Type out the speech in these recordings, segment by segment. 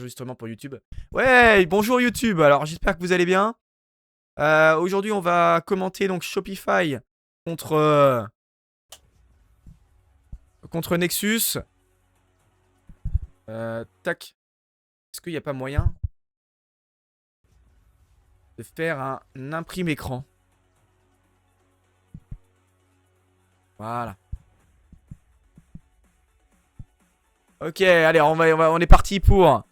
enregistrement pour YouTube. Ouais, bonjour YouTube, alors j'espère que vous allez bien. Aujourd'hui, on va commenter donc Shopify contre, contre Nexus. Tac. Est-ce qu'il n'y a pas moyen de faire un imprime écran? Voilà. Ok, allez, on est parti pour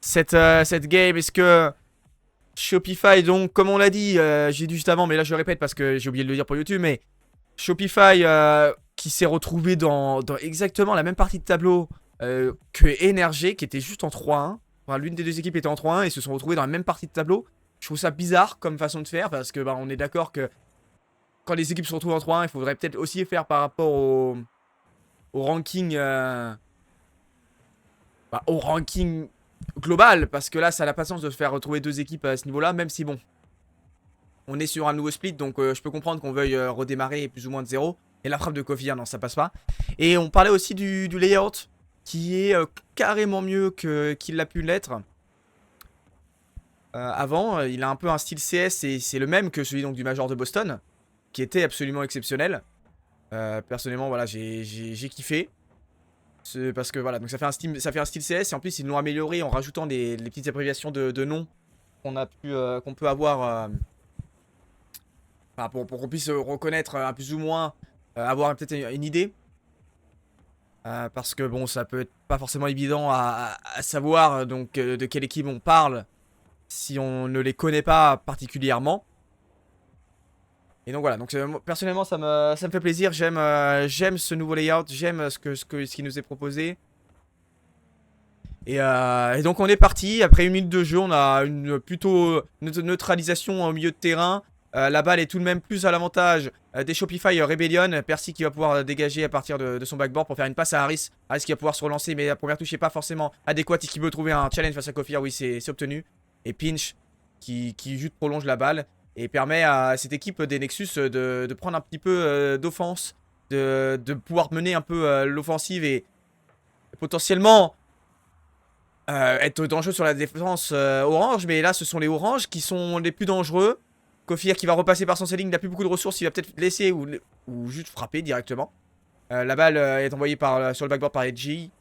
cette game. Est-ce que Shopify, donc, comme on l'a dit, j'ai dit juste avant, mais là je le répète parce que j'ai oublié de le dire pour YouTube, mais Shopify qui s'est retrouvé dans exactement la même partie de tableau que NRG, qui était juste en 3-1. Enfin, l'une des deux équipes était en 3-1 et se sont retrouvés dans la même partie de tableau. Je trouve ça bizarre comme façon de faire parce que bah, on est d'accord que quand les équipes se retrouvent en 3-1, il faudrait peut-être aussi faire par rapport au ranking, au ranking global, parce que là ça n'a pas de sens de faire retrouver deux équipes à ce niveau-là, même si bon, on est sur un nouveau split, donc je peux comprendre qu'on veuille redémarrer plus ou moins de zéro. Et la frappe de Kofi, non, ça passe pas. Et on parlait aussi du layout, qui est carrément mieux qu'il a pu l'être. Avant, il a un peu un style CS, et c'est le même que celui donc, du Major de Boston, qui était absolument exceptionnel. Personnellement, voilà, j'ai kiffé. Parce que voilà, donc ça fait un style CS, et en plus ils l'ont amélioré en rajoutant les petites abréviations de noms qu'on peut avoir... Enfin, pour qu'on puisse reconnaître plus ou moins, avoir peut-être une idée. Parce que bon, ça peut être pas forcément évident à savoir donc de quelle équipe on parle si on ne les connaît pas particulièrement. Et donc voilà, donc personnellement ça me fait plaisir, j'aime ce nouveau layout, j'aime ce qui nous est proposé. Et donc on est parti, après une minute de jeu, on a une plutôt neutralisation au milieu de terrain. La balle est tout de même plus à l'avantage des Shopify Rebellion. Percy qui va pouvoir dégager à partir de son backboard pour faire une passe à Harris. Harris qui va pouvoir se relancer, mais la première touche n'est pas forcément adéquate et qui veut trouver un challenge face à Kofi. Oui, c'est obtenu. Et Pinch qui juste prolonge la balle et permet à cette équipe des Nexus de prendre un petit peu d'offense, de pouvoir mener un peu l'offensive et potentiellement être dangereux sur la défense orange, mais là ce sont les oranges qui sont les plus dangereux. Kofir qui va repasser par son selling, il n'a plus beaucoup de ressources, il va peut-être laisser ou juste frapper directement. La balle est envoyée sur le backboard par Edgy.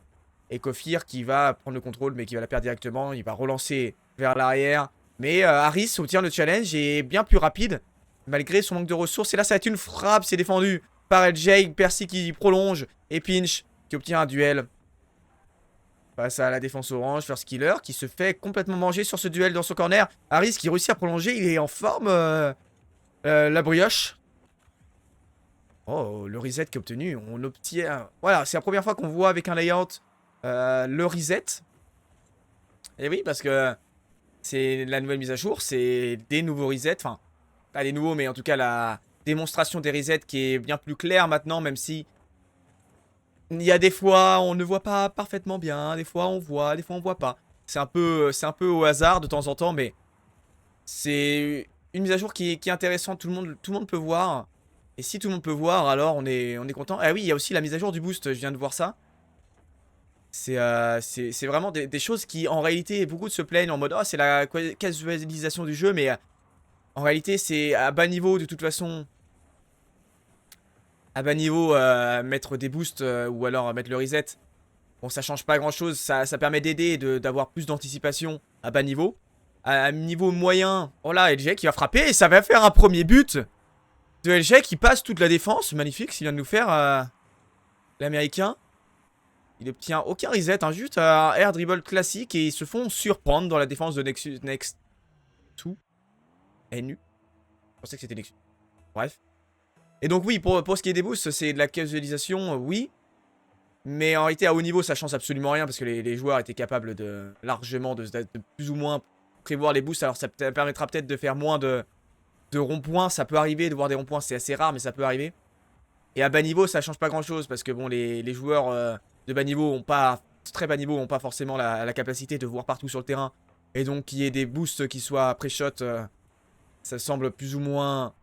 Et Kofir qui va prendre le contrôle mais qui va la perdre directement. Il va relancer vers l'arrière. Mais Harris obtient le challenge et est bien plus rapide malgré son manque de ressources. Et là ça va être une frappe, c'est défendu par Edgy. Percy qui prolonge et Pinch qui obtient un duel face à la défense orange, First Killer, qui se fait complètement manger sur ce duel dans son corner. Harris qui réussit à prolonger, il est en forme, la brioche. Oh, le reset qui est obtenu, on obtient... Voilà, c'est la première fois qu'on voit avec un layout le reset. Et oui, parce que c'est la nouvelle mise à jour, c'est des nouveaux resets, enfin, pas des nouveaux, mais en tout cas la démonstration des resets qui est bien plus claire maintenant, même si il y a des fois, on ne voit pas parfaitement bien, des fois on voit, des fois on voit pas. C'est un peu au hasard de temps en temps, mais c'est une mise à jour qui est intéressante, tout le monde peut voir. Et si tout le monde peut voir, alors on est content. Ah oui, il y a aussi la mise à jour du boost, je viens de voir ça. C'est vraiment des choses qui, en réalité, beaucoup se plaignent en mode oh, c'est la casualisation du jeu, mais en réalité, c'est à bas niveau de toute façon. À bas niveau, mettre des boosts ou alors mettre le reset. Bon, ça change pas grand chose, ça permet d'aider d'avoir plus d'anticipation à bas niveau. À niveau moyen, oh là, LG qui va frapper et ça va faire un premier but de LG qui passe toute la défense. Magnifique, s'il vient de nous faire l'américain. Il obtient aucun reset, hein, juste un air dribble classique et ils se font surprendre dans la défense de Nexus. Next 2. NU. Je pensais que c'était Nexus. Bref. Et donc, oui, pour ce qui est des boosts, c'est de la casualisation, oui. Mais en réalité, à haut niveau, ça change absolument rien parce que les joueurs étaient capables de largement de plus ou moins prévoir les boosts. Alors, ça permettra peut-être de faire moins de ronds-points. Ça peut arriver de voir des ronds-points, c'est assez rare, mais ça peut arriver. Et à bas niveau, ça change pas grand-chose parce que bon, les joueurs de bas niveau ont pas, très bas niveau, ont pas forcément la capacité de voir partout sur le terrain. Et donc, qu'il y ait des boosts qui soient pré-shot, ça semble plus ou moins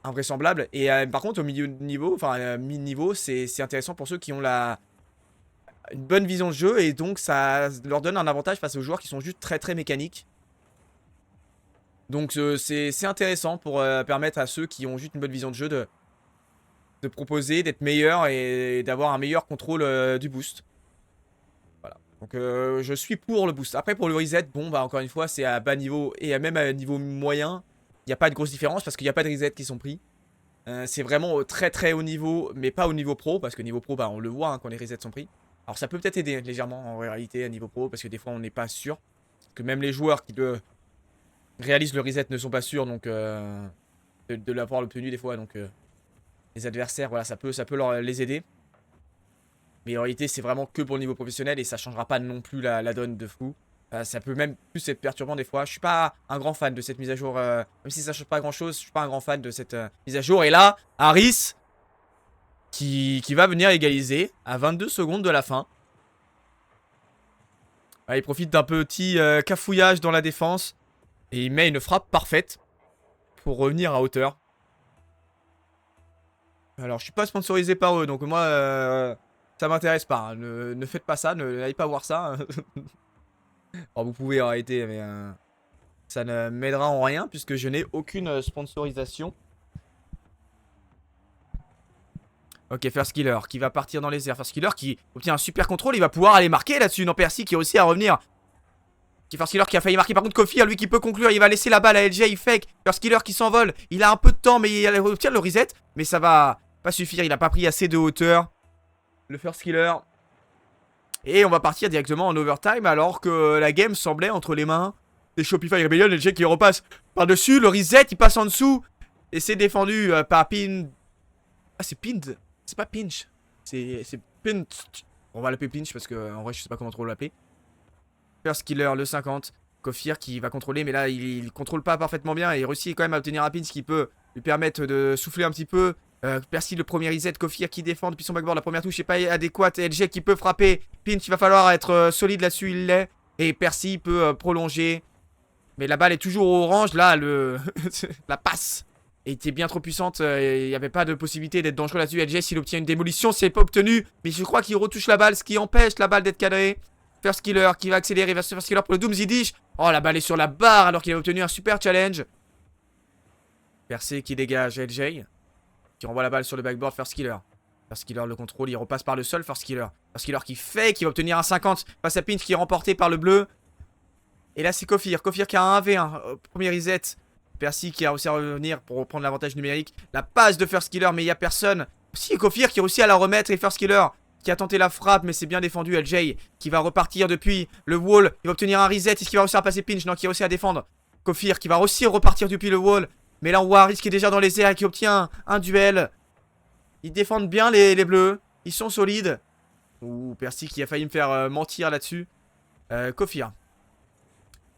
invraisemblable. Et par contre, au milieu de niveau, enfin, mid-niveau, c'est intéressant pour ceux qui ont une bonne vision de jeu et donc ça leur donne un avantage face aux joueurs qui sont juste très très mécaniques. Donc c'est intéressant pour permettre à ceux qui ont juste une bonne vision de jeu de proposer, d'être meilleurs et d'avoir un meilleur contrôle du boost. Voilà. Donc je suis pour le boost. Après pour le reset, bon bah encore une fois c'est à bas niveau et même à niveau moyen. Il n'y a pas de grosse différence parce qu'il n'y a pas de reset qui sont pris. C'est vraiment au très très haut niveau, mais pas au niveau pro, parce que niveau pro, bah, on le voit hein, quand les resets sont pris. Alors ça peut peut-être aider légèrement en réalité à niveau pro, parce que des fois on n'est pas sûr. Que même les joueurs qui réalisent le reset ne sont pas sûrs donc de l'avoir obtenu des fois. Donc les adversaires, voilà, ça peut les aider. Mais en réalité, c'est vraiment que pour le niveau professionnel et ça changera pas non plus la donne de fou. Ça peut même plus être perturbant des fois. Je suis pas un grand fan de cette mise à jour. Même si ça change pas grand chose, je suis pas un grand fan de cette mise à jour. Et là, Harris qui va venir égaliser à 22 secondes de la fin. Il profite d'un petit cafouillage dans la défense. Et il met une frappe parfaite pour revenir à hauteur. Alors, je suis pas sponsorisé par eux, donc moi, ça m'intéresse pas. Hein. Ne faites pas ça, n'allez pas voir ça. Alors, vous pouvez arrêter, mais ça ne m'aidera en rien puisque je n'ai aucune sponsorisation. Ok, First Killer qui va partir dans les airs. First Killer qui obtient un super contrôle. Il va pouvoir aller marquer là-dessus. Non, Percy qui réussit à revenir. First Killer qui a failli marquer. Par contre, Kofi, lui qui peut conclure. Il va laisser la balle à LJ. Il fake. First Killer qui s'envole. Il a un peu de temps, mais il obtient le reset. Mais ça va pas suffire. Il n'a pas pris assez de hauteur. Le First Killer. Et on va partir directement en overtime alors que la game semblait entre les mains des Shopify Rebellion. LJ qui repasse par-dessus. Le reset, il passe en dessous. Et c'est défendu par Pin. Ah, c'est Pinned. C'est pas Pinch. C'est Pinned. On va l'appeler Pinch parce que en vrai, je sais pas comment trop l'appeler. First Killer, le 50. Kofir qui va contrôler, mais là, il contrôle pas parfaitement bien. Et il réussit quand même à obtenir un pinch qui peut lui permettre de souffler un petit peu. Percy, le premier reset. Kofir qui défend depuis son backboard. La première touche n'est pas adéquate. LG qui peut frapper. Pinch, il va falloir être solide là-dessus. Il l'est. Et Percy peut prolonger. Mais la balle est toujours au orange. Là, la passe était bien trop puissante. Il n'y avait pas de possibilité d'être dangereux là-dessus. LG, s'il obtient une démolition, c'est pas obtenu. Mais je crois qu'il retouche la balle, ce qui empêche la balle d'être cadrée. First Killer qui va accélérer vers First Killer pour le Doomsday Dish. Oh, la balle est sur la barre alors qu'il a obtenu un super challenge. Percé qui dégage LJ. Qui renvoie la balle sur le backboard. First Killer. First Killer le contrôle. Il repasse par le sol. First Killer. First Killer qui fait. Qui va obtenir un 50 face à Pinch qui est remporté par le bleu. Et là, c'est Kofir. Kofir qui a un 1v1. Premier reset. Percy qui a réussi à revenir pour reprendre l'avantage numérique. La passe de First Killer, mais il n'y a personne. Si, Kofir qui réussit à la remettre. Et First Killer qui a tenté la frappe, mais c'est bien défendu. LJ qui va repartir depuis le wall. Il va obtenir un reset. Est-ce qu'il va réussir à passer Pinch? Non, qui a réussi à défendre. Kofir qui va aussi repartir depuis le wall. Mais là, on voit Harris qui est déjà dans les airs et qui obtient un duel. Ils défendent bien les bleus. Ils sont solides. Ouh, Percy qui a failli me faire mentir là-dessus. Kofir.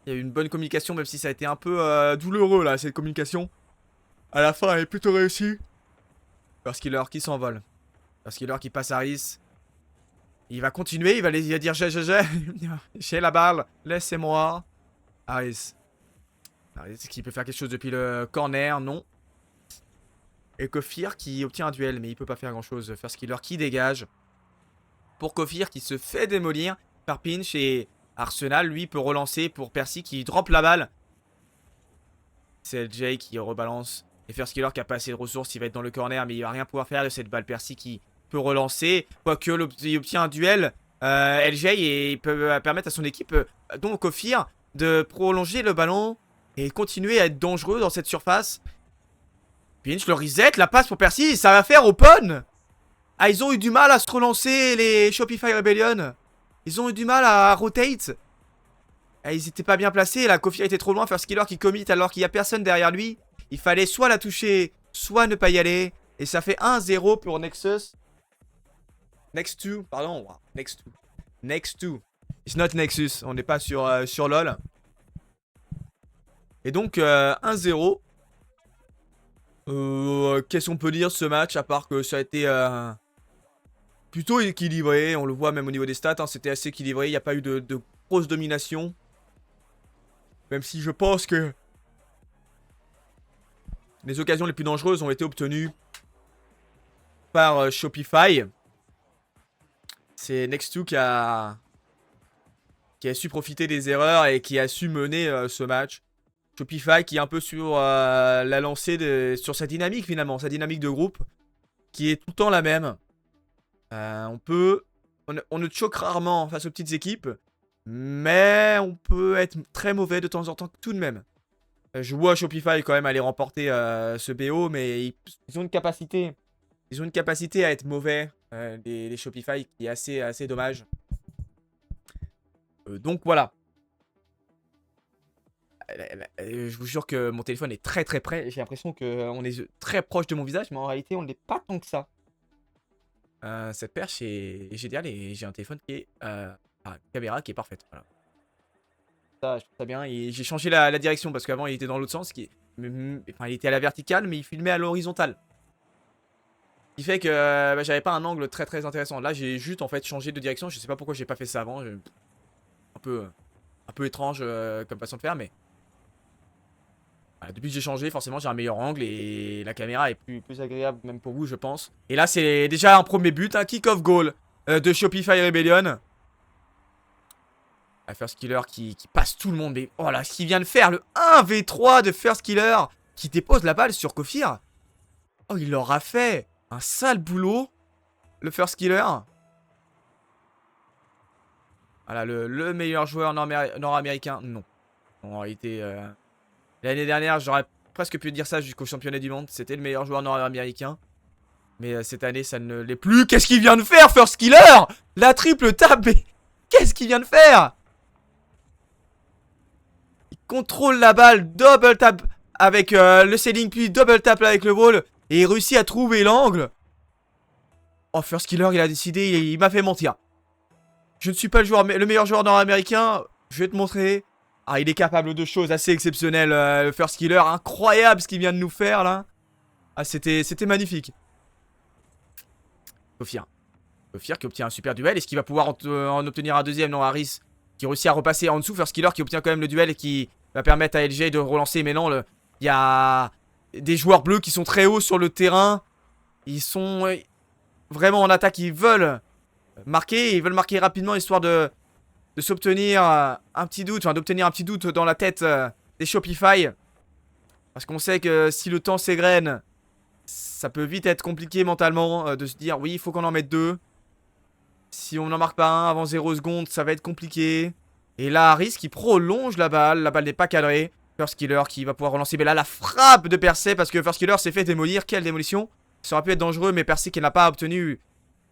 Il y a eu une bonne communication, même si ça a été un peu douloureux là, cette communication. À la fin, elle est plutôt réussie. First Killer qui s'envole. First Killer qui passe Harris. Il va continuer, il va dire j'ai la balle, laissez-moi. Harris. Harris qui peut faire quelque chose depuis le corner, non. Et Kofir qui obtient un duel, mais il peut pas faire grand chose. First Killer qui dégage. Pour Kofir qui se fait démolir par Pinch et Arsenal, lui, peut relancer pour Percy qui drop la balle. C'est LJ qui rebalance. Et First Killer qui a pas assez de ressources, il va être dans le corner, mais il va rien pouvoir faire de cette balle. Percy qui peut relancer, quoique il obtient un duel. LJ et il peut permettre à son équipe, donc Kofir, de prolonger le ballon et continuer à être dangereux dans cette surface. Pinch, le reset, la passe pour Percy, ça va faire open. Ah, ils ont eu du mal à se relancer, les Shopify Rebellion. Ils ont eu du mal à rotate. Ah, ils étaient pas bien placés, la Kofir était trop loin. First Killer qui commit alors qu'il y a personne derrière lui. Il fallait soit la toucher, soit ne pas y aller. Et ça fait 1-0 pour Nexus. Next to, pardon, next to. Next to. It's not Nexus, on n'est pas sur LoL. Et donc 1-0. Qu'est-ce qu'on peut dire de ce match, à part que ça a été plutôt équilibré. On le voit même au niveau des stats, hein, c'était assez équilibré. Il n'y a pas eu de grosse domination. Même si je pense que les occasions les plus dangereuses ont été obtenues par Shopify. C'est Next2 qui a su profiter des erreurs et qui a su mener ce match. Shopify qui est un peu sur la lancée, sur sa dynamique finalement, sa dynamique de groupe, qui est tout le temps la même. On ne choque rarement face aux petites équipes, mais on peut être très mauvais de temps en temps tout de même. Je vois Shopify quand même aller remporter ce BO, mais ils ont une capacité. Ils ont une capacité à être mauvais, les Shopify, qui est assez dommage. Donc voilà. Je vous jure que mon téléphone est très très près. J'ai l'impression qu'on est très proche de mon visage, mais en réalité, on ne l'est pas tant que ça. Cette perche est géniale et j'ai un téléphone qui est. Une caméra qui est parfaite. Voilà. Ça, je trouve ça bien. Et j'ai changé la direction parce qu'avant, il était dans l'autre sens. Enfin, il était à la verticale, mais il filmait à l'horizontale. Ce qui fait que j'avais pas un angle très très intéressant. Là, j'ai juste en fait changé de direction. Je sais pas pourquoi j'ai pas fait ça avant. Un peu étrange comme façon de faire, mais. Voilà, depuis que j'ai changé, forcément j'ai un meilleur angle et la caméra est plus agréable même pour vous je pense. Et là c'est déjà un premier but, un kick-off goal de Shopify Rebellion. La First Killer qui passe tout le monde. Mais oh là, ce qu'il vient de faire, le 1v3 de First Killer qui dépose la balle sur Kofir. Oh, il leur a fait un sale boulot, le First Killer. Voilà, le meilleur joueur nord-américain, non. En réalité, l'année dernière, j'aurais presque pu dire ça jusqu'au championnat du monde. C'était le meilleur joueur nord-américain. Mais cette année, ça ne l'est plus. Qu'est-ce qu'il vient de faire, First Killer? La triple tape. Qu'est-ce qu'il vient de faire? Il contrôle la balle, double tap avec le ceiling, puis double tap avec le wall. Et il réussit à trouver l'angle. Oh, First Killer, il a décidé, il m'a fait mentir. Je ne suis pas le meilleur joueur nord-américain. Je vais te montrer. Ah, il est capable de choses assez exceptionnelles, le First Killer. Incroyable ce qu'il vient de nous faire, là. Ah, c'était magnifique. Kofir. Kofir qui obtient un super duel. Est-ce qu'il va pouvoir en obtenir un deuxième? Non, Harris qui réussit à repasser en dessous. First Killer qui obtient quand même le duel et qui va permettre à LJ de relancer. Mais non, il y a des joueurs bleus qui sont très hauts sur le terrain. Ils sont vraiment en attaque. Ils veulent marquer. Ils veulent marquer rapidement histoire de s'obtenir un petit doute. Enfin, d'obtenir un petit doute dans la tête des Shopify. Parce qu'on sait que si le temps s'égrène, ça peut vite être compliqué mentalement de se dire oui, il faut qu'on en mette deux. Si on n'en marque pas un avant 0 secondes, ça va être compliqué. Et là, Harris qui prolonge la balle. La balle n'est pas cadrée. First Killer qui va pouvoir relancer. Mais là, la frappe de Percé parce que First Killer s'est fait démolir. Quelle démolition! Ça aurait pu être dangereux, mais Percé qui n'a pas obtenu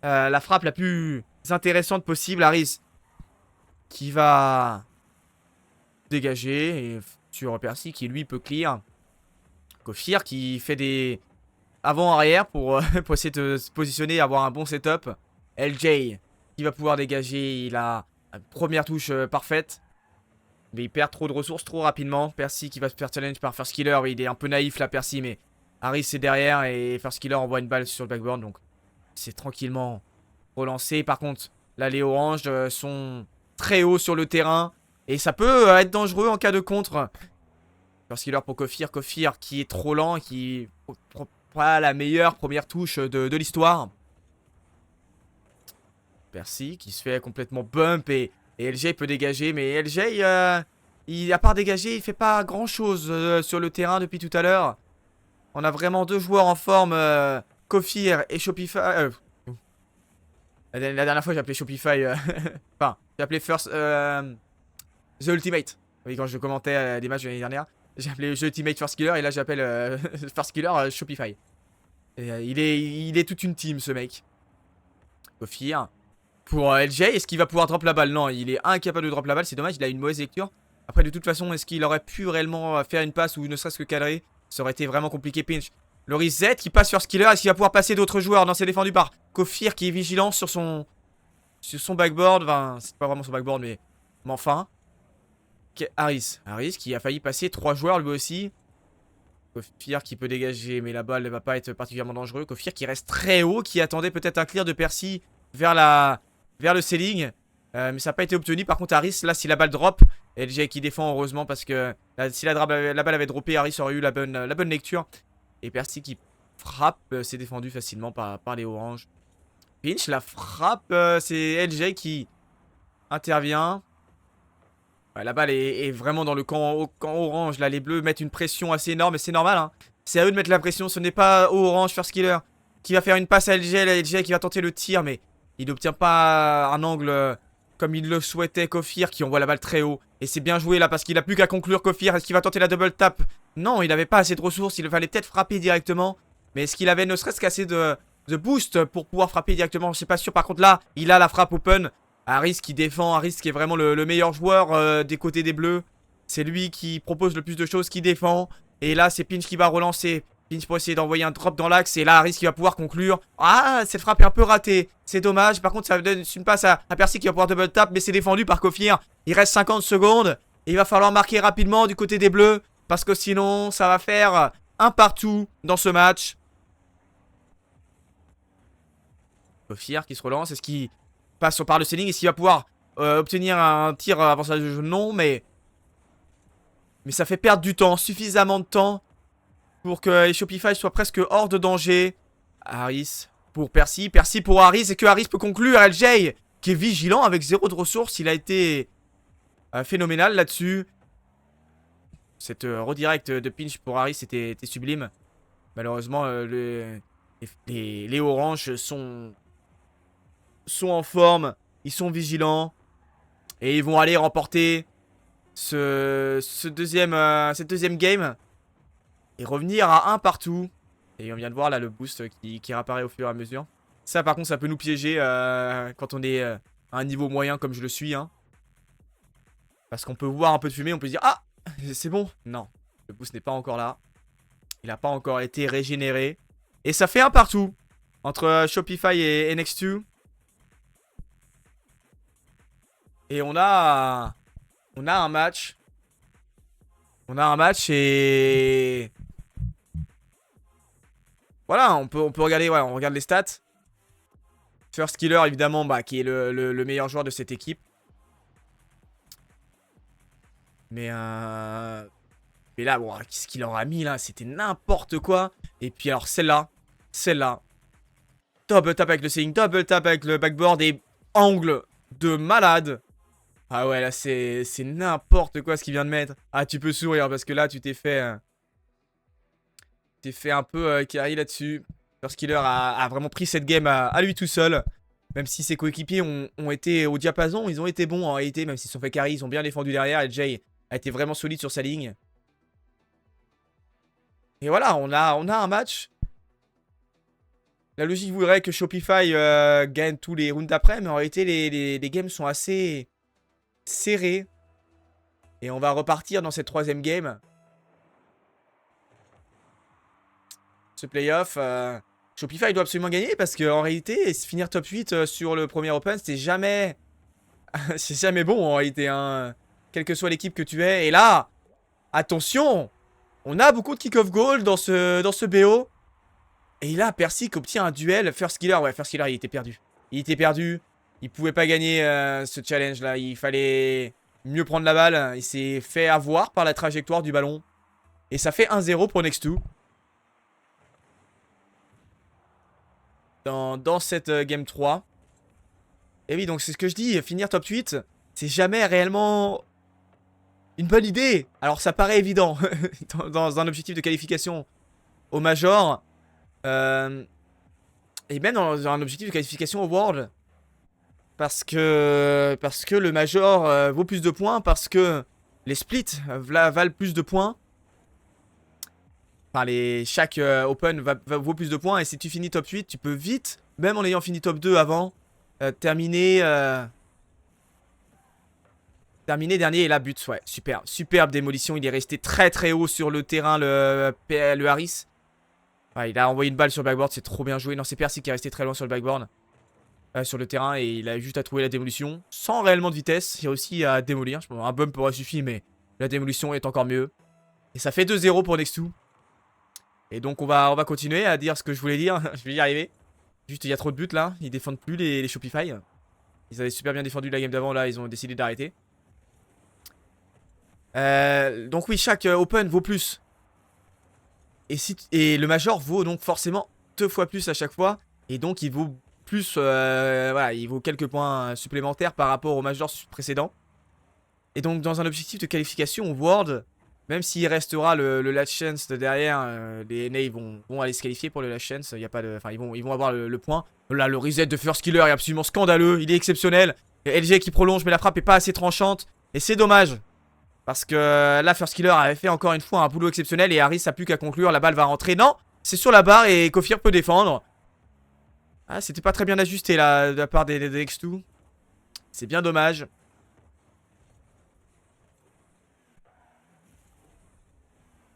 la frappe la plus intéressante possible. Harris qui va dégager. Et sur Percy qui lui peut clear. Kofir qui fait des avant-arrière pour essayer de se positionner, avoir un bon setup. LJ qui va pouvoir dégager. Il a une première touche parfaite. Mais il perd trop de ressources trop rapidement. Percy qui va se faire challenge par First Killer. Oui, il est un peu naïf là, Percy, mais Harris est derrière et First Killer envoie une balle sur le backboard. Donc c'est tranquillement relancé. Par contre, là, les oranges sont très hauts sur le terrain. Et ça peut être dangereux en cas de contre. First Killer pour Kofir. Kofir qui est trop lent. Qui prend pas la meilleure première touche de l'histoire. Percy qui se fait complètement bump et LJ peut dégager. Mais LJ, à part dégager, il fait pas grand chose sur le terrain depuis tout à l'heure. On a vraiment deux joueurs en forme, Kofir et Shopify. La dernière fois j'ai appelé Shopify. Enfin, j'ai appelé First The Ultimate. Oui, quand je commentais des matchs de l'année dernière, j'ai appelé The Ultimate First Killer et là j'appelle First Killer Shopify. Et, il est toute une team ce mec. Kofir. Pour LJ, est-ce qu'il va pouvoir drop la balle? Non, il est incapable de drop la balle, c'est dommage, il a une mauvaise lecture. Après, de toute façon, est-ce qu'il aurait pu réellement faire une passe ou ne serait-ce que cadrer? Ça aurait été vraiment compliqué. Pinch. Loris Z qui passe sur Skiller, est-ce qu'il va pouvoir passer d'autres joueurs? Non, c'est défendu par Kofir qui est vigilant sur son backboard. Enfin, c'est pas vraiment son backboard, mais enfin. Harris qui a failli passer 3 joueurs lui aussi. Kofir qui peut dégager, mais la balle ne va pas être particulièrement dangereux. Kofir qui reste très haut, qui attendait peut-être un clear de Percy vers le ceiling. Mais ça n'a pas été obtenu. Par contre, Harris, là, si la balle drop, LJ qui défend heureusement parce que si la balle avait droppé, Harris aurait eu la bonne lecture. Et Percy qui frappe, c'est défendu facilement par les oranges. Pinch, la frappe, c'est LJ qui intervient. Ouais, la balle est vraiment dans le camp orange. Là, les bleus mettent une pression assez énorme et c'est normal. Hein. C'est à eux de mettre la pression. Ce n'est pas au orange First Killer qui va faire une passe à LG. La LG qui va tenter le tir, mais il n'obtient pas un angle comme il le souhaitait. Kofir qui envoie la balle très haut. Et c'est bien joué là parce qu'il n'a plus qu'à conclure. Kofir, est-ce qu'il va tenter la double tap? Non, il n'avait pas assez de ressources. Il fallait peut-être frapper directement. Mais est-ce qu'il avait ne serait-ce qu'assez de boost pour pouvoir frapper directement? Je suis pas sûr. Par contre, là, il a la frappe open. Harris qui défend, Harris qui est vraiment le meilleur joueur des côtés des bleus. C'est lui qui propose le plus de choses, qui défend. Et là, c'est Pinch qui va relancer. Pinch pour essayer d'envoyer un drop dans l'axe. Et là, Harris qui va pouvoir conclure. Ah, cette frappe est un peu ratée. C'est dommage. Par contre, ça donne une passe à Percy qui va pouvoir double tap. Mais c'est défendu par Kofir. Il reste 50 secondes. Et il va falloir marquer rapidement du côté des bleus. Parce que sinon, ça va faire un partout dans ce match. Kofir qui se relance. Est-ce qu'il passe par le ceiling? Est-ce qu'il va pouvoir obtenir un tir avant ça? Non, mais ça fait perdre du temps, suffisamment de temps pour que Shopify soit presque hors de danger. Harris pour Percy, Percy pour Harris, et que Harris peut conclure. LJ qui est vigilant avec 0 de ressources, il a été phénoménal là-dessus. Cette redirect de Pinch pour Harris était sublime. Malheureusement, les oranges sont en forme, ils sont vigilants et ils vont aller remporter cette deuxième game et revenir à un partout. Et on vient de voir là le boost qui réapparaît au fur et à mesure. Ça par contre ça peut nous piéger quand on est à un niveau moyen comme je le suis. Hein. Parce qu'on peut voir un peu de fumée, on peut se dire ah c'est bon. Non, le boost n'est pas encore là. Il n'a pas encore été régénéré. Et ça fait un partout entre Shopify et NX2. Et on a un match. On a un match et... Voilà, on peut regarder, ouais, on regarde les stats. First Killer, évidemment, bah, qui est le meilleur joueur de cette équipe. Mais là, bon, qu'est-ce qu'il leur a mis là? C'était n'importe quoi. Et puis alors, celle-là. Double tap avec le ceiling, double tap avec le backboard et angle de malade. Ah ouais, là, c'est n'importe quoi ce qu'il vient de mettre. Ah, tu peux sourire parce que là, tu t'es fait... un peu carry là-dessus. First Killer a vraiment pris cette game à lui tout seul. Même si ses coéquipiers ont été au diapason, ils ont été bons en réalité. Même s'ils se sont fait carry, ils ont bien défendu derrière. Et Jay a été vraiment solide sur sa ligne. Et voilà, on a un match. La logique voudrait que Shopify gagne tous les rounds d'après. Mais en réalité, les games sont assez... serré. Et on va repartir dans cette troisième game. Ce playoff, Shopify doit absolument gagner parce qu'en réalité, finir top 8 sur le premier Open, c'est jamais... c'est jamais bon en réalité, hein. Quelle que soit l'équipe que tu es. Et là, attention, on a beaucoup de kick-off goal dans ce BO. Et là, Percy qui obtient un duel. First Killer, ouais, First Killer, il était perdu. Il pouvait pas gagner ce challenge là. Il fallait mieux prendre la balle. Il s'est fait avoir par la trajectoire du ballon. Et ça fait 1-0 pour Next2. Dans cette game 3. Et oui, donc c'est ce que je dis. Finir top 8, c'est jamais réellement une bonne idée. Alors ça paraît évident. dans un objectif de qualification au Major. Et même dans un objectif de qualification au World. Parce que le Major vaut plus de points. Parce que les splits valent plus de points. Enfin, chaque Open vaut plus de points. Et si tu finis top 8, tu peux vite, même en ayant fini top 2 avant, terminer dernier. Et là, but, ouais, super. Superbe démolition. Il est resté très très haut sur le terrain, le Harris. Ouais, il a envoyé une balle sur le backboard. C'est trop bien joué. Non, c'est Percy qui est resté très loin sur le backboard. Sur le terrain. Et il a juste à trouver la démolition. Sans réellement de vitesse. Il a aussi à démolir. Je pense un bump aurait suffi, mais la démolition est encore mieux. Et ça fait 2-0 pour Next2. Et donc on va continuer à dire ce que je voulais dire. Je vais y arriver. Juste il y a trop de buts là. Ils défendent plus les Shopify. Ils avaient super bien défendu la game d'avant. Là ils ont décidé d'arrêter. Donc oui, chaque Open vaut plus. Et le Major vaut donc forcément 2 fois plus à chaque fois. Et donc il vaut plus, voilà, il vaut quelques points supplémentaires par rapport au Major précédent. Et donc dans un objectif de qualification au World, même s'il restera le Last Chance derrière, les NA vont aller se qualifier pour le Last Chance. Y a pas de, enfin, ils vont avoir le point. Là, le reset de First Killer est absolument scandaleux, il est exceptionnel. Et LG qui prolonge, mais la frappe est pas assez tranchante. Et c'est dommage. Parce que là, First Killer avait fait encore une fois un boulot exceptionnel et Harris n'a plus qu'à conclure. La balle va rentrer. Non, c'est sur la barre et Kofir peut défendre. Ah, c'était pas très bien ajusté là de la part des X2. C'est bien dommage.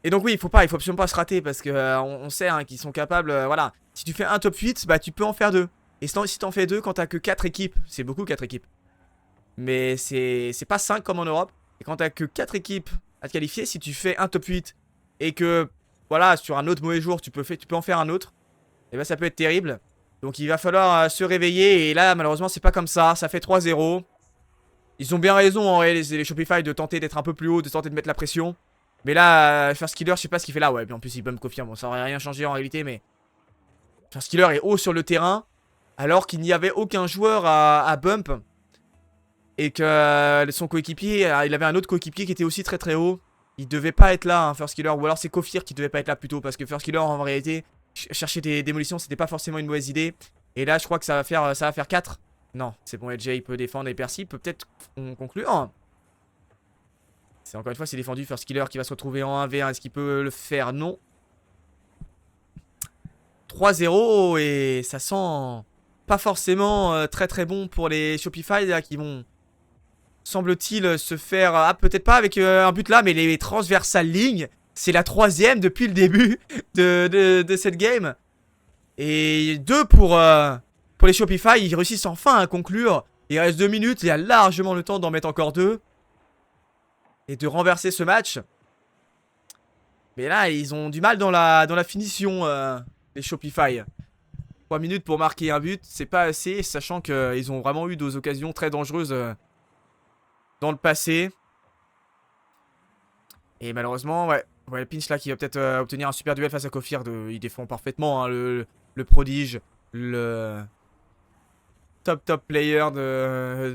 Et donc oui, il faut absolument pas se rater parce que on sait hein, qu'ils sont capables, voilà. Si tu fais un top 8, bah tu peux en faire 2. Et si t'en fais 2 quand t'as que 4 équipes, c'est beaucoup 4 équipes. Mais c'est pas 5 comme en Europe. Et quand t'as que 4 équipes à te qualifier, si tu fais un top 8 et que, voilà, sur un autre mauvais jour, tu peux en faire un autre, et bah ça peut être terrible. Donc il va falloir se réveiller et là malheureusement c'est pas comme ça fait 3-0. Ils ont bien raison en vrai les Shopify de tenter d'être un peu plus haut, de tenter de mettre la pression. Mais là, First Killer, je sais pas ce qu'il fait là. Ouais, puis en plus, il bump Kofir. Bon, ça aurait rien changé en réalité, mais First Killer est haut sur le terrain. Alors qu'il n'y avait aucun joueur à bump. Et que son coéquipier, il avait un autre coéquipier qui était aussi très très haut. Il devait pas être là, hein, First Killer. Ou alors c'est Kofir qui devait pas être là plutôt. Parce que First Killer, en réalité, chercher des démolitions, c'était pas forcément une mauvaise idée. Et là, je crois que ça va faire 4. Non, c'est bon, LJ il peut défendre et Percy peut peut-être conclure. C'est encore une fois, c'est défendu. First Killer qui va se retrouver en 1v1. Est-ce qu'il peut le faire? Non. 3-0 et ça sent pas forcément très très bon pour les Shopify là, qui vont, semble-t-il, se faire... Ah, peut-être pas avec un but là, mais les transversales lignes, c'est la 3e depuis le début de cette game. Et 2 pour les Shopify, ils réussissent enfin à conclure. Il reste 2 minutes, il y a largement le temps d'en mettre encore 2. Et de renverser ce match. Mais là, ils ont du mal dans la finition, les Shopify. 3 minutes pour marquer un but, c'est pas assez, sachant qu'ils ont vraiment eu des occasions très dangereuses dans le passé. Et malheureusement, ouais, Pinch là qui va peut-être obtenir un super duel face à Kofir. Il défend parfaitement hein, le prodige, le top player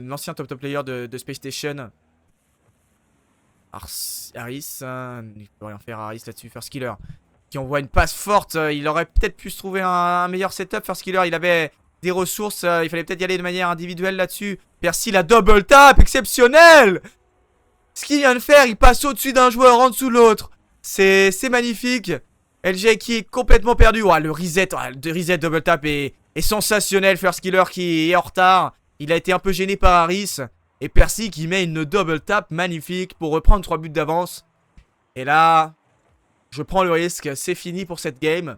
l'ancien top player de Space Station. Harris, il peut rien faire Harris là-dessus. First Killer qui envoie une passe forte. Il aurait peut-être pu se trouver un meilleur setup. First Killer, il avait des ressources. Il fallait peut-être y aller de manière individuelle là-dessus. Percy, la double tap, exceptionnel. Ce qu'il vient de faire, il passe au-dessus d'un joueur, en dessous de l'autre. C'est magnifique. LG qui est complètement perdu. Oh, le reset double tap est sensationnel. First Killer qui est en retard. Il a été un peu gêné par Harris. Et Percy qui met une double tap magnifique pour reprendre 3 buts d'avance. Et là, je prends le risque. C'est fini pour cette game.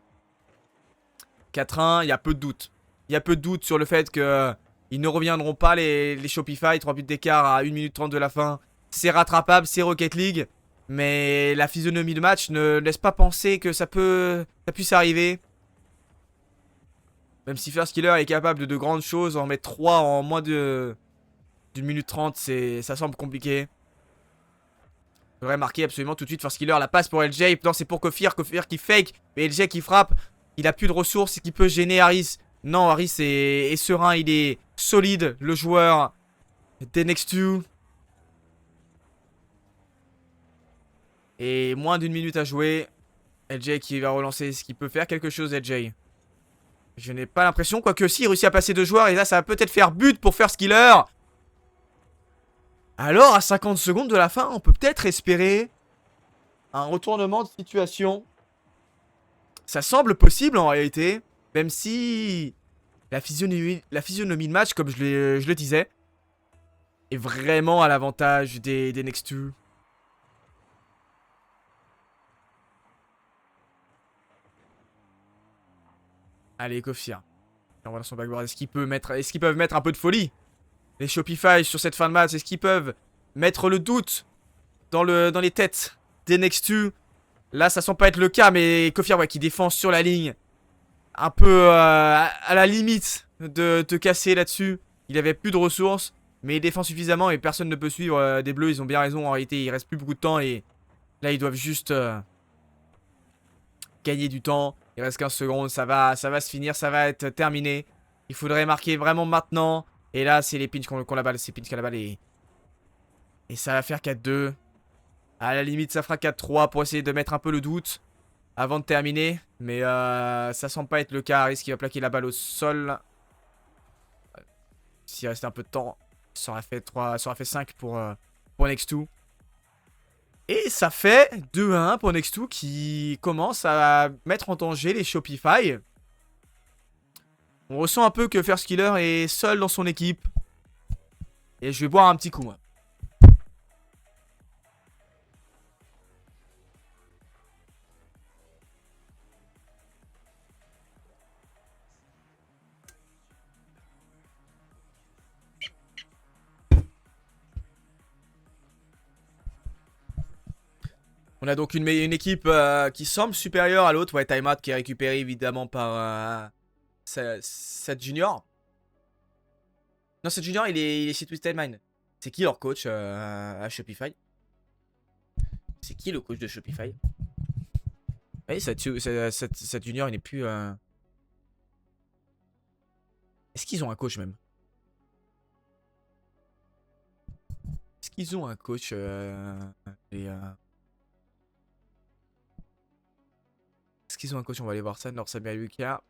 4-1, il y a peu de doute. Il y a peu de doute sur le fait que ils ne reviendront pas les Shopify. 3 buts d'écart à 1 minute 30 de la fin. C'est rattrapable, c'est Rocket League. Mais la physionomie de match ne laisse pas penser que ça puisse arriver. Même si First Killer est capable de grandes choses, en mettre 3 en moins d'une minute 30, ça semble compliqué. Il faudrait marquer absolument tout de suite First Killer. La passe pour LJ. Non, c'est pour Kofir. Kofir qui fake. Mais LJ qui frappe. Il a plus de ressources et qui peut gêner Harris. Non, Harris est serein. Il est solide. Le joueur des Next 2. Et moins d'une minute à jouer. LJ qui va relancer. Est-ce qu'il peut faire quelque chose, LJ? Je n'ai pas l'impression. Quoique si, il réussit à passer 2 joueurs. Et là, ça va peut-être faire but pour First Killer. Alors, à 50 secondes de la fin, on peut peut-être espérer un retournement de situation. Ça semble possible en réalité. Même si la physionomie de match, comme je le disais, est vraiment à l'avantage des Next 2. Allez, Kofir. On va dans son backboard. Est-ce qu'ils peuvent mettre un peu de folie? Les Shopify sur cette fin de match, est-ce qu'ils peuvent mettre le doute dans les têtes des Next 2? Là, ça semble pas être le cas, mais Kofir, ouais, qui défend sur la ligne. Un peu à la limite de te casser là-dessus. Il avait plus de ressources, mais il défend suffisamment et personne ne peut suivre des bleus. Ils ont bien raison, en réalité, il reste plus beaucoup de temps et là, ils doivent juste gagner du temps. Il reste 15 secondes, ça va se finir, ça va être terminé. Il faudrait marquer vraiment maintenant. Et là, c'est les Pinch qui ont la balle. C'est Pinch qui a la balle et ça va faire 4-2. À la limite, ça fera 4-3 pour essayer de mettre un peu le doute avant de terminer. Mais ça semble pas être le cas. Harris qui va plaquer la balle au sol. S'il restait un peu de temps, ça aurait fait 3, ça aurait fait 5 pour Next2. Et ça fait 2-1 pour Next2 qui commence à mettre en danger les Shopify. On ressent un peu que First Killer est seul dans son équipe. Et je vais boire un petit coup, moi. On a donc une équipe qui semble supérieure à l'autre. Ouais, Timeout qui est récupéré évidemment par Seth Junior. Non, Seth Junior, il est chez Twisted Mind. C'est qui leur coach à Shopify? C'est qui le coach de Shopify? Oui, Seth Junior, il n'est plus... Est-ce qu'ils ont un coach même? Est-ce qu'ils ont un coach Est-ce qu'ils ont un coach? On va aller voir ça. North America.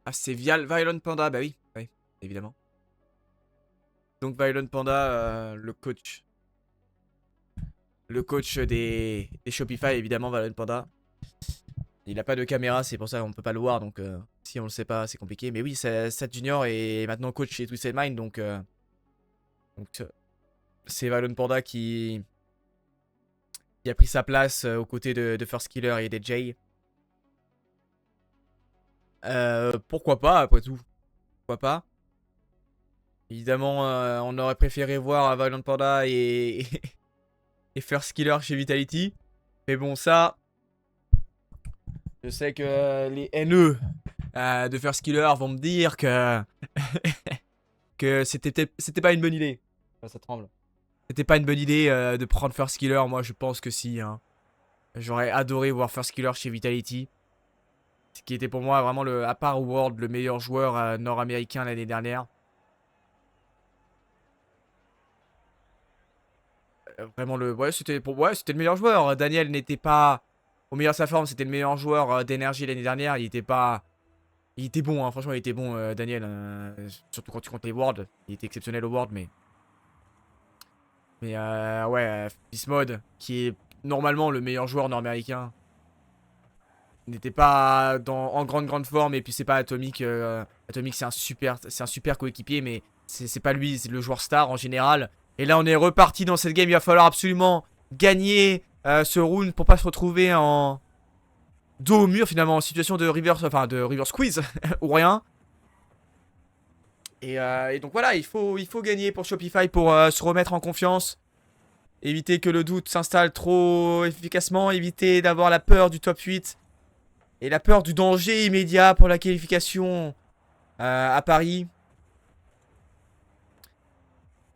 Ah, c'est Violent Panda. Bah oui, oui, évidemment. Donc Violent Panda, le coach. Le coach des Shopify, évidemment, Violent Panda. Il n'a pas de caméra, c'est pour ça qu'on peut pas le voir. Donc si on le sait pas, c'est compliqué. Mais oui, Seth Junior est maintenant coach chez Twisted Mind. Donc c'est Violent Panda qui a pris sa place aux côtés de First Killer et des Jay. Pourquoi pas, après tout. Pourquoi pas. Évidemment, on aurait préféré voir Violent Panda et First Killer chez Vitality. Mais bon, ça... Je sais que les haineux de First Killer vont me dire que... que c'était pas une bonne idée. Ça tremble. C'était pas une bonne idée de prendre First Killer. Moi, je pense que si. Hein. J'aurais adoré voir First Killer chez Vitality. Ce qui était pour moi vraiment, à part World, le meilleur joueur nord-américain l'année dernière. Vraiment ouais, c'était le meilleur joueur. Daniel n'était pas au meilleur de sa forme, c'était le meilleur joueur d'énergie l'année dernière. Il était bon, hein. Franchement, il était bon, Daniel. Surtout quand tu comptes les Worlds. Il était exceptionnel au World, mais ouais, Beast Mode, qui est normalement le meilleur joueur nord-américain, n'était pas en grande forme. Et puis c'est pas Atomic. Atomic, c'est un super coéquipier, mais c'est pas lui, c'est le joueur star en général. Et là, on est reparti dans cette game. Il va falloir absolument gagner ce round pour pas se retrouver en dos au mur, finalement, en situation de reverse squeeze ou rien. Et donc voilà, il faut gagner pour Shopify pour se remettre en confiance. Éviter que le doute s'installe trop efficacement. Éviter d'avoir la peur du top 8. Et la peur du danger immédiat pour la qualification à Paris.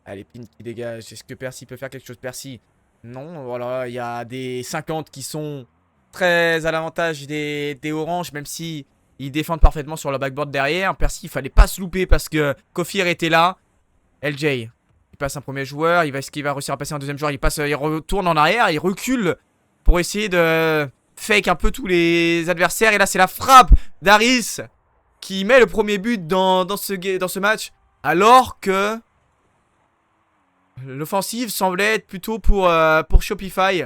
Allez, Pin qui dégage. Est-ce que Percy peut faire quelque chose? Percy, non. Voilà, il y a des 50 qui sont très à l'avantage des oranges, même si ils défendent parfaitement sur le backboard derrière. Percy, il fallait pas se louper parce que Kofir était là. LJ, il passe un premier joueur. Est-ce qu'il va réussir à passer un deuxième joueur? Il retourne en arrière, il recule pour essayer de fake un peu tous les adversaires. Et là, c'est la frappe d'Aris qui met le premier but dans ce match. Alors que l'offensive semblait être plutôt pour Shopify.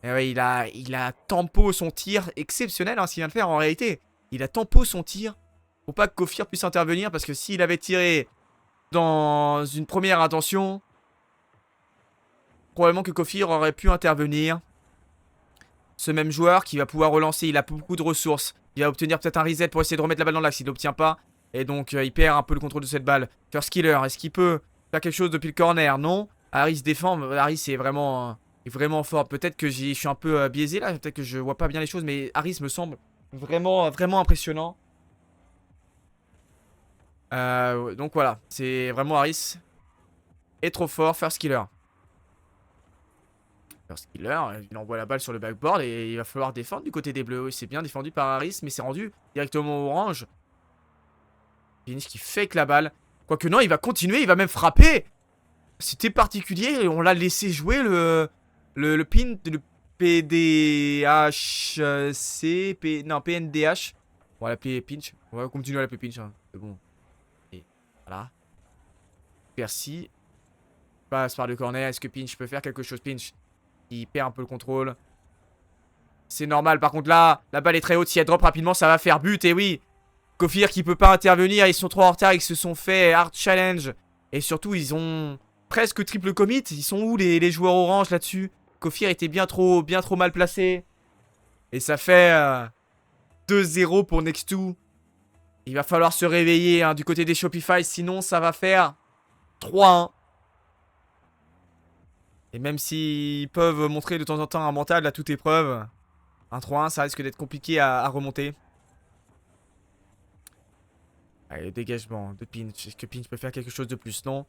Et ouais, il a tempo son tir exceptionnel, hein, ce qu'il vient de faire en réalité. Il a tempo son tir pour pas que Kofir puisse intervenir. Parce que s'il avait tiré dans une première intention, probablement que Kofir aurait pu intervenir. Ce même joueur qui va pouvoir relancer, il a beaucoup de ressources. Il va obtenir peut-être un reset pour essayer de remettre la balle dans l'axe. Il l'obtient pas. Et donc il perd un peu le contrôle de cette balle. First Killer, est-ce qu'il peut faire quelque chose depuis le corner? Non. Harris défend. Harris est vraiment fort. Peut-être que je suis un peu biaisé là. Peut-être que je vois pas bien les choses. Mais Harris me semble vraiment impressionnant. Donc voilà. C'est vraiment Harris est trop fort. First Killer. First Killer, il envoie la balle sur le backboard et il va falloir défendre du côté des bleus. C'est bien défendu par Harris, mais c'est rendu directement au orange. Pinch qui fake la balle. Quoique non, il va continuer, il va même frapper. C'était particulier et on l'a laissé jouer le pin, le PDHC, non PNDH. On va l'appeler Pinch. On va continuer à l'appeler Pinch. Hein. C'est bon. Et voilà. Percy. Passe par le corner. Est-ce que Pinch peut faire quelque chose? Pinch. Il perd un peu le contrôle. C'est normal. Par contre là, la balle est très haute. Si elle drop rapidement, ça va faire but. Et oui. Kofir qui peut pas intervenir. Ils sont trop en retard. Ils se sont fait hard challenge. Et surtout, ils ont presque triple commit. Ils sont où les joueurs orange là-dessus? Kofir était bien trop mal placé. Et ça fait 2-0 pour Next2. Il va falloir se réveiller hein, du côté des Shopify. Sinon, ça va faire 3-1. Et même s'ils peuvent montrer de temps en temps un mental à toute épreuve, un 3-1, ça risque d'être compliqué à remonter. Allez, dégagement de Pinch. Est-ce que Pinch peut faire quelque chose de plus? Non.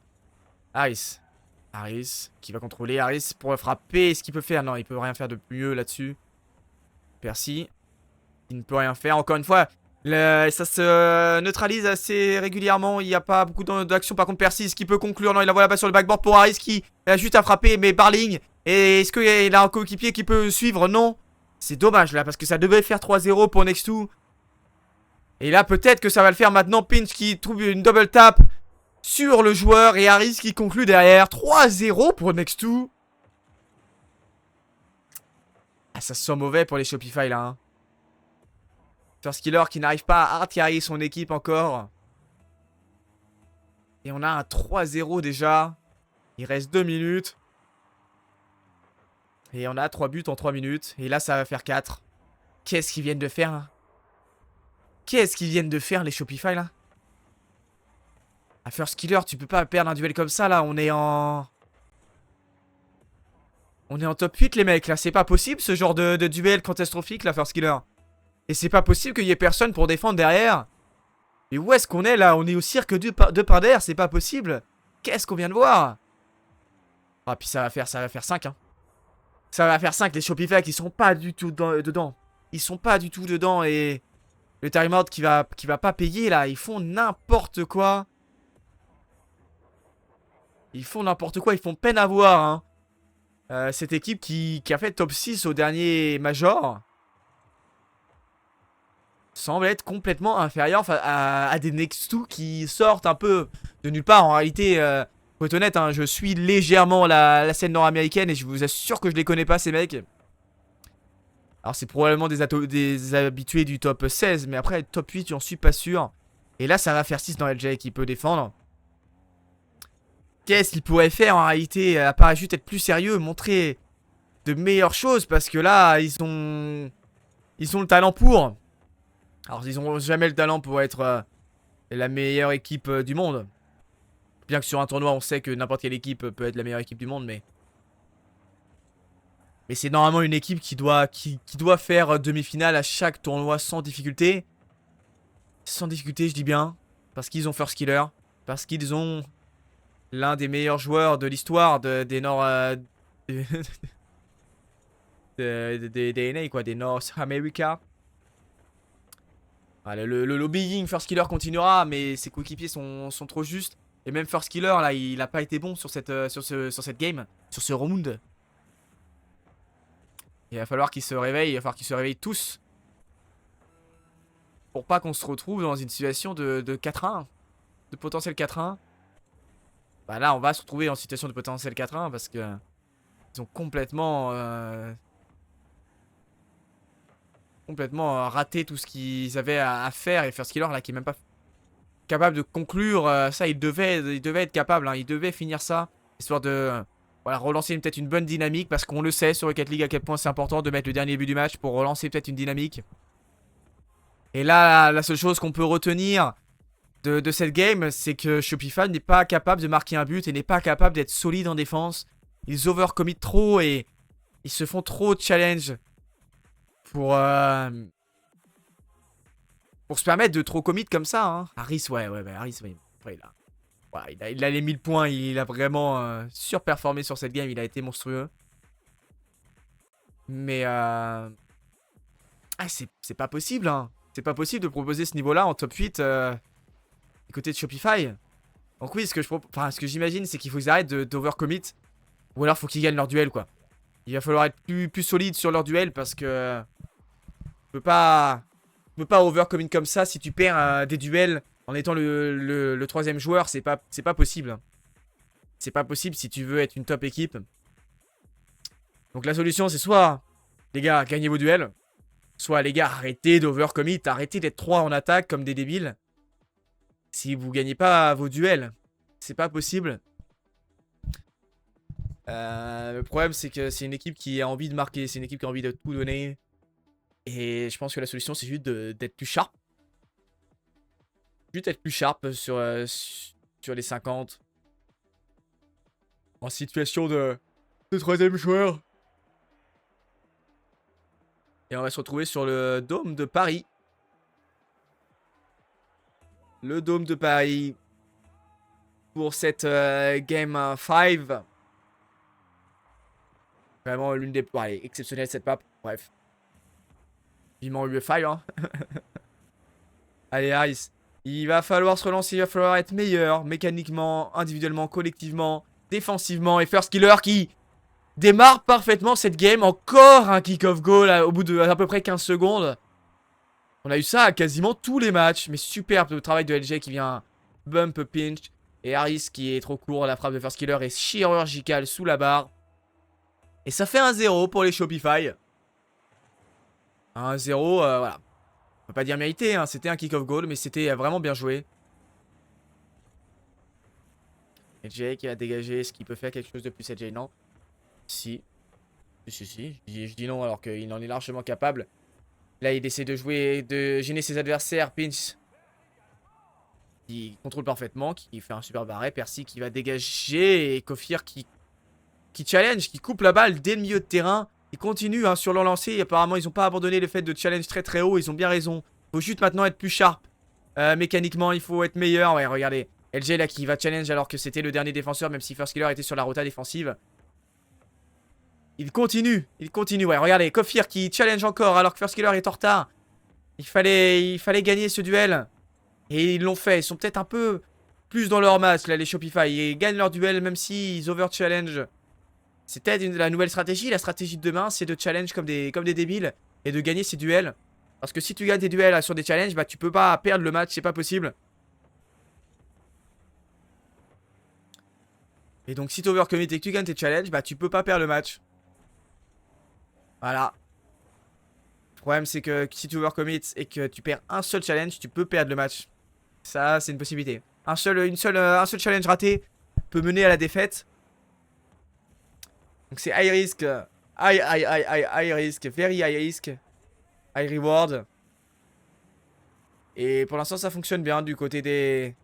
Harris. Harris qui va contrôler. Harris pour frapper. Est-ce qu'il peut faire? Non, il peut rien faire de mieux là-dessus. Percy. Il ne peut rien faire. Encore une fois, ça se neutralise assez régulièrement. Il n'y a pas beaucoup d'action. Par contre, Percy, est-ce qu'il peut conclure? Non, il envoie la balle sur le backboard pour Harris qui a juste à frapper. Mais Barling. Et est-ce qu'il a un coéquipier qui peut suivre? Non. C'est dommage là parce que ça devait faire 3-0 pour Next2. Et là, peut-être que ça va le faire maintenant. Pinch qui trouve une double tap sur le joueur. Et Harris qui conclut derrière. 3-0 pour Next2. Ah, ça se sent mauvais pour les Shopify là. Hein. First Killer qui n'arrive pas à hard carry son équipe encore. Et on a un 3-0 déjà. Il reste 2 minutes. Et on a 3 buts en 3 minutes. Et là, ça va faire 4. Qu'est-ce qu'ils viennent de faire là? Qu'est-ce qu'ils viennent de faire les Shopify là? Ah, First Killer, tu peux pas perdre un duel comme ça là. On est en top 8 les mecs là. C'est pas possible ce genre de duel catastrophique là, First Killer. Et c'est pas possible qu'il y ait personne pour défendre derrière. Mais où est-ce qu'on est là? On est au cirque de Pinder, c'est pas possible. Qu'est-ce qu'on vient de voir? Ah puis ça va faire 5 hein. Ça va faire 5 les Shopify qui sont pas du tout dedans. Ils sont pas du tout dedans et le timeout qui va pas payer là. Ils font n'importe quoi. Ils font n'importe quoi, ils font peine à voir hein. Cette équipe qui a fait top 6 au dernier Major semble être complètement inférieure à des Next2 qui sortent un peu de nulle part. En réalité, faut être honnête, hein, je suis légèrement la scène nord-américaine et je vous assure que je les connais pas ces mecs. Alors c'est probablement des habitués du top 16, mais après top 8 j'en suis pas sûr. Et là ça va faire 6 dans LJ qui peut défendre. Qu'est-ce qu'il pourrait faire en réalité, à part juste être plus sérieux, montrer de meilleures choses, parce que là ils ont le talent pour. Alors ils ont jamais le talent pour être la meilleure équipe du monde. Bien que sur un tournoi on sait que n'importe quelle équipe peut être la meilleure équipe du monde, mais c'est normalement une équipe qui doit faire demi-finale à chaque tournoi sans difficulté. Sans difficulté je dis bien, parce qu'ils ont First Killer, parce qu'ils ont l'un des meilleurs joueurs de l'histoire des Nord... des NA quoi, des North America. Voilà, le lobbying First Killer continuera, mais ses coéquipiers sont trop justes. Et même First Killer là, il a pas été bon sur cette game, sur ce round. Il va falloir qu'ils se réveillent, il va falloir qu'ils se réveillent tous. Pour pas qu'on se retrouve dans une situation de 4-1, de potentiel 4-1. Bah là on va se retrouver en situation de potentiel 4-1 parce que ils ont complètement raté tout ce qu'ils avaient à faire. Et First Killer là qui est même pas capable de conclure ça, il devait être capable hein, il devait finir ça, histoire de voilà, relancer peut-être une bonne dynamique, parce qu'on le sait sur Rocket League à quel point c'est important de mettre le dernier but du match pour relancer peut-être une dynamique. Et là la seule chose qu'on peut retenir de cette game, c'est que Shopify n'est pas capable de marquer un but et n'est pas capable d'être solide en défense. Ils overcommit trop et ils se font trop de challenge pour se permettre de trop commit comme ça. Hein. Harris, ouais, Harris, ouais. Après, il a les 1000 points, il a vraiment surperformé sur cette game, il a été monstrueux. Mais c'est pas possible, hein. C'est pas possible de proposer ce niveau-là en top 8 du côté de Shopify. Donc oui, ce que j'imagine, c'est qu'il faut qu'ils arrêtent d'overcommit. Ou alors faut qu'ils gagnent leur duel, quoi. Il va falloir être plus solide sur leur duel parce que tu peux pas overcommit comme ça si tu perds des duels en étant le troisième joueur. C'est pas possible. C'est pas possible si tu veux être une top équipe. Donc la solution, c'est soit, les gars, gagnez vos duels. Soit, les gars, arrêtez d'overcommit. Arrêtez d'être 3 en attaque comme des débiles. Si vous gagnez pas vos duels, c'est pas possible. Le problème, c'est que c'est une équipe qui a envie de marquer. C'est une équipe qui a envie de tout donner. Et je pense que la solution, c'est juste d'être plus sharp. Juste être plus sharp sur les 50. En situation de troisième joueur. Et on va se retrouver sur le Dôme de Paris. Le Dôme de Paris. Pour cette Game 5. Vraiment l'une des... Ouais, exceptionnelle cette map. Bref. Vivement UFI, hein. Allez, Harris. Il va falloir se relancer. Il va falloir être meilleur. Mécaniquement, individuellement, collectivement, défensivement. Et First Killer qui démarre parfaitement cette game. Encore un kick-off goal au bout de à peu près 15 secondes. On a eu ça à quasiment tous les matchs. Mais superbe le travail de LG qui vient bump, pinch. Et Harris qui est trop court. La frappe de First Killer est chirurgicale sous la barre. Et ça fait 1-0 pour les Shopify. 1-0, voilà. On peut pas dire mérité, hein. C'était un kick-off goal, mais c'était vraiment bien joué. LJ qui a dégagé. Est-ce qu'il peut faire quelque chose de plus, LJ? Non. Si. Si. Je dis non alors qu'il en est largement capable. Là, il essaie de jouer, de gêner ses adversaires. Pinch. Il contrôle parfaitement, qui fait un super arrêt. Percy qui va dégager. Et Kofir qui challenge, qui coupe la balle dès le milieu de terrain. Ils continuent hein, sur leur lancée. Apparemment, ils n'ont pas abandonné le fait de challenge très haut. Ils ont bien raison. Faut juste maintenant être plus sharp. Mécaniquement, il faut être meilleur. Ouais, regardez. LG là qui va challenge alors que c'était le dernier défenseur, même si First Killer était sur la rota défensive. Il continue. Ouais, regardez. Kofir qui challenge encore alors que First Killer est en retard. Il fallait gagner ce duel. Et ils l'ont fait. Ils sont peut-être un peu plus dans leur match là, les Shopify. Ils gagnent leur duel même s'ils over-challenge. C'est peut-être la nouvelle stratégie. La stratégie de demain, c'est de challenge comme des débiles et de gagner ces duels. Parce que si tu gagnes des duels là, sur des challenges, bah tu peux pas perdre le match, c'est pas possible. Et donc si tu overcommit et que tu gagnes tes challenges, bah tu peux pas perdre le match. Voilà. Le problème c'est que si tu overcommit et que tu perds un seul challenge, tu peux perdre le match. Ça, c'est une possibilité. Un seul challenge raté peut mener à la défaite. Donc c'est high risk, high risk, very high risk, high reward. Et pour l'instant ça fonctionne bien du côté des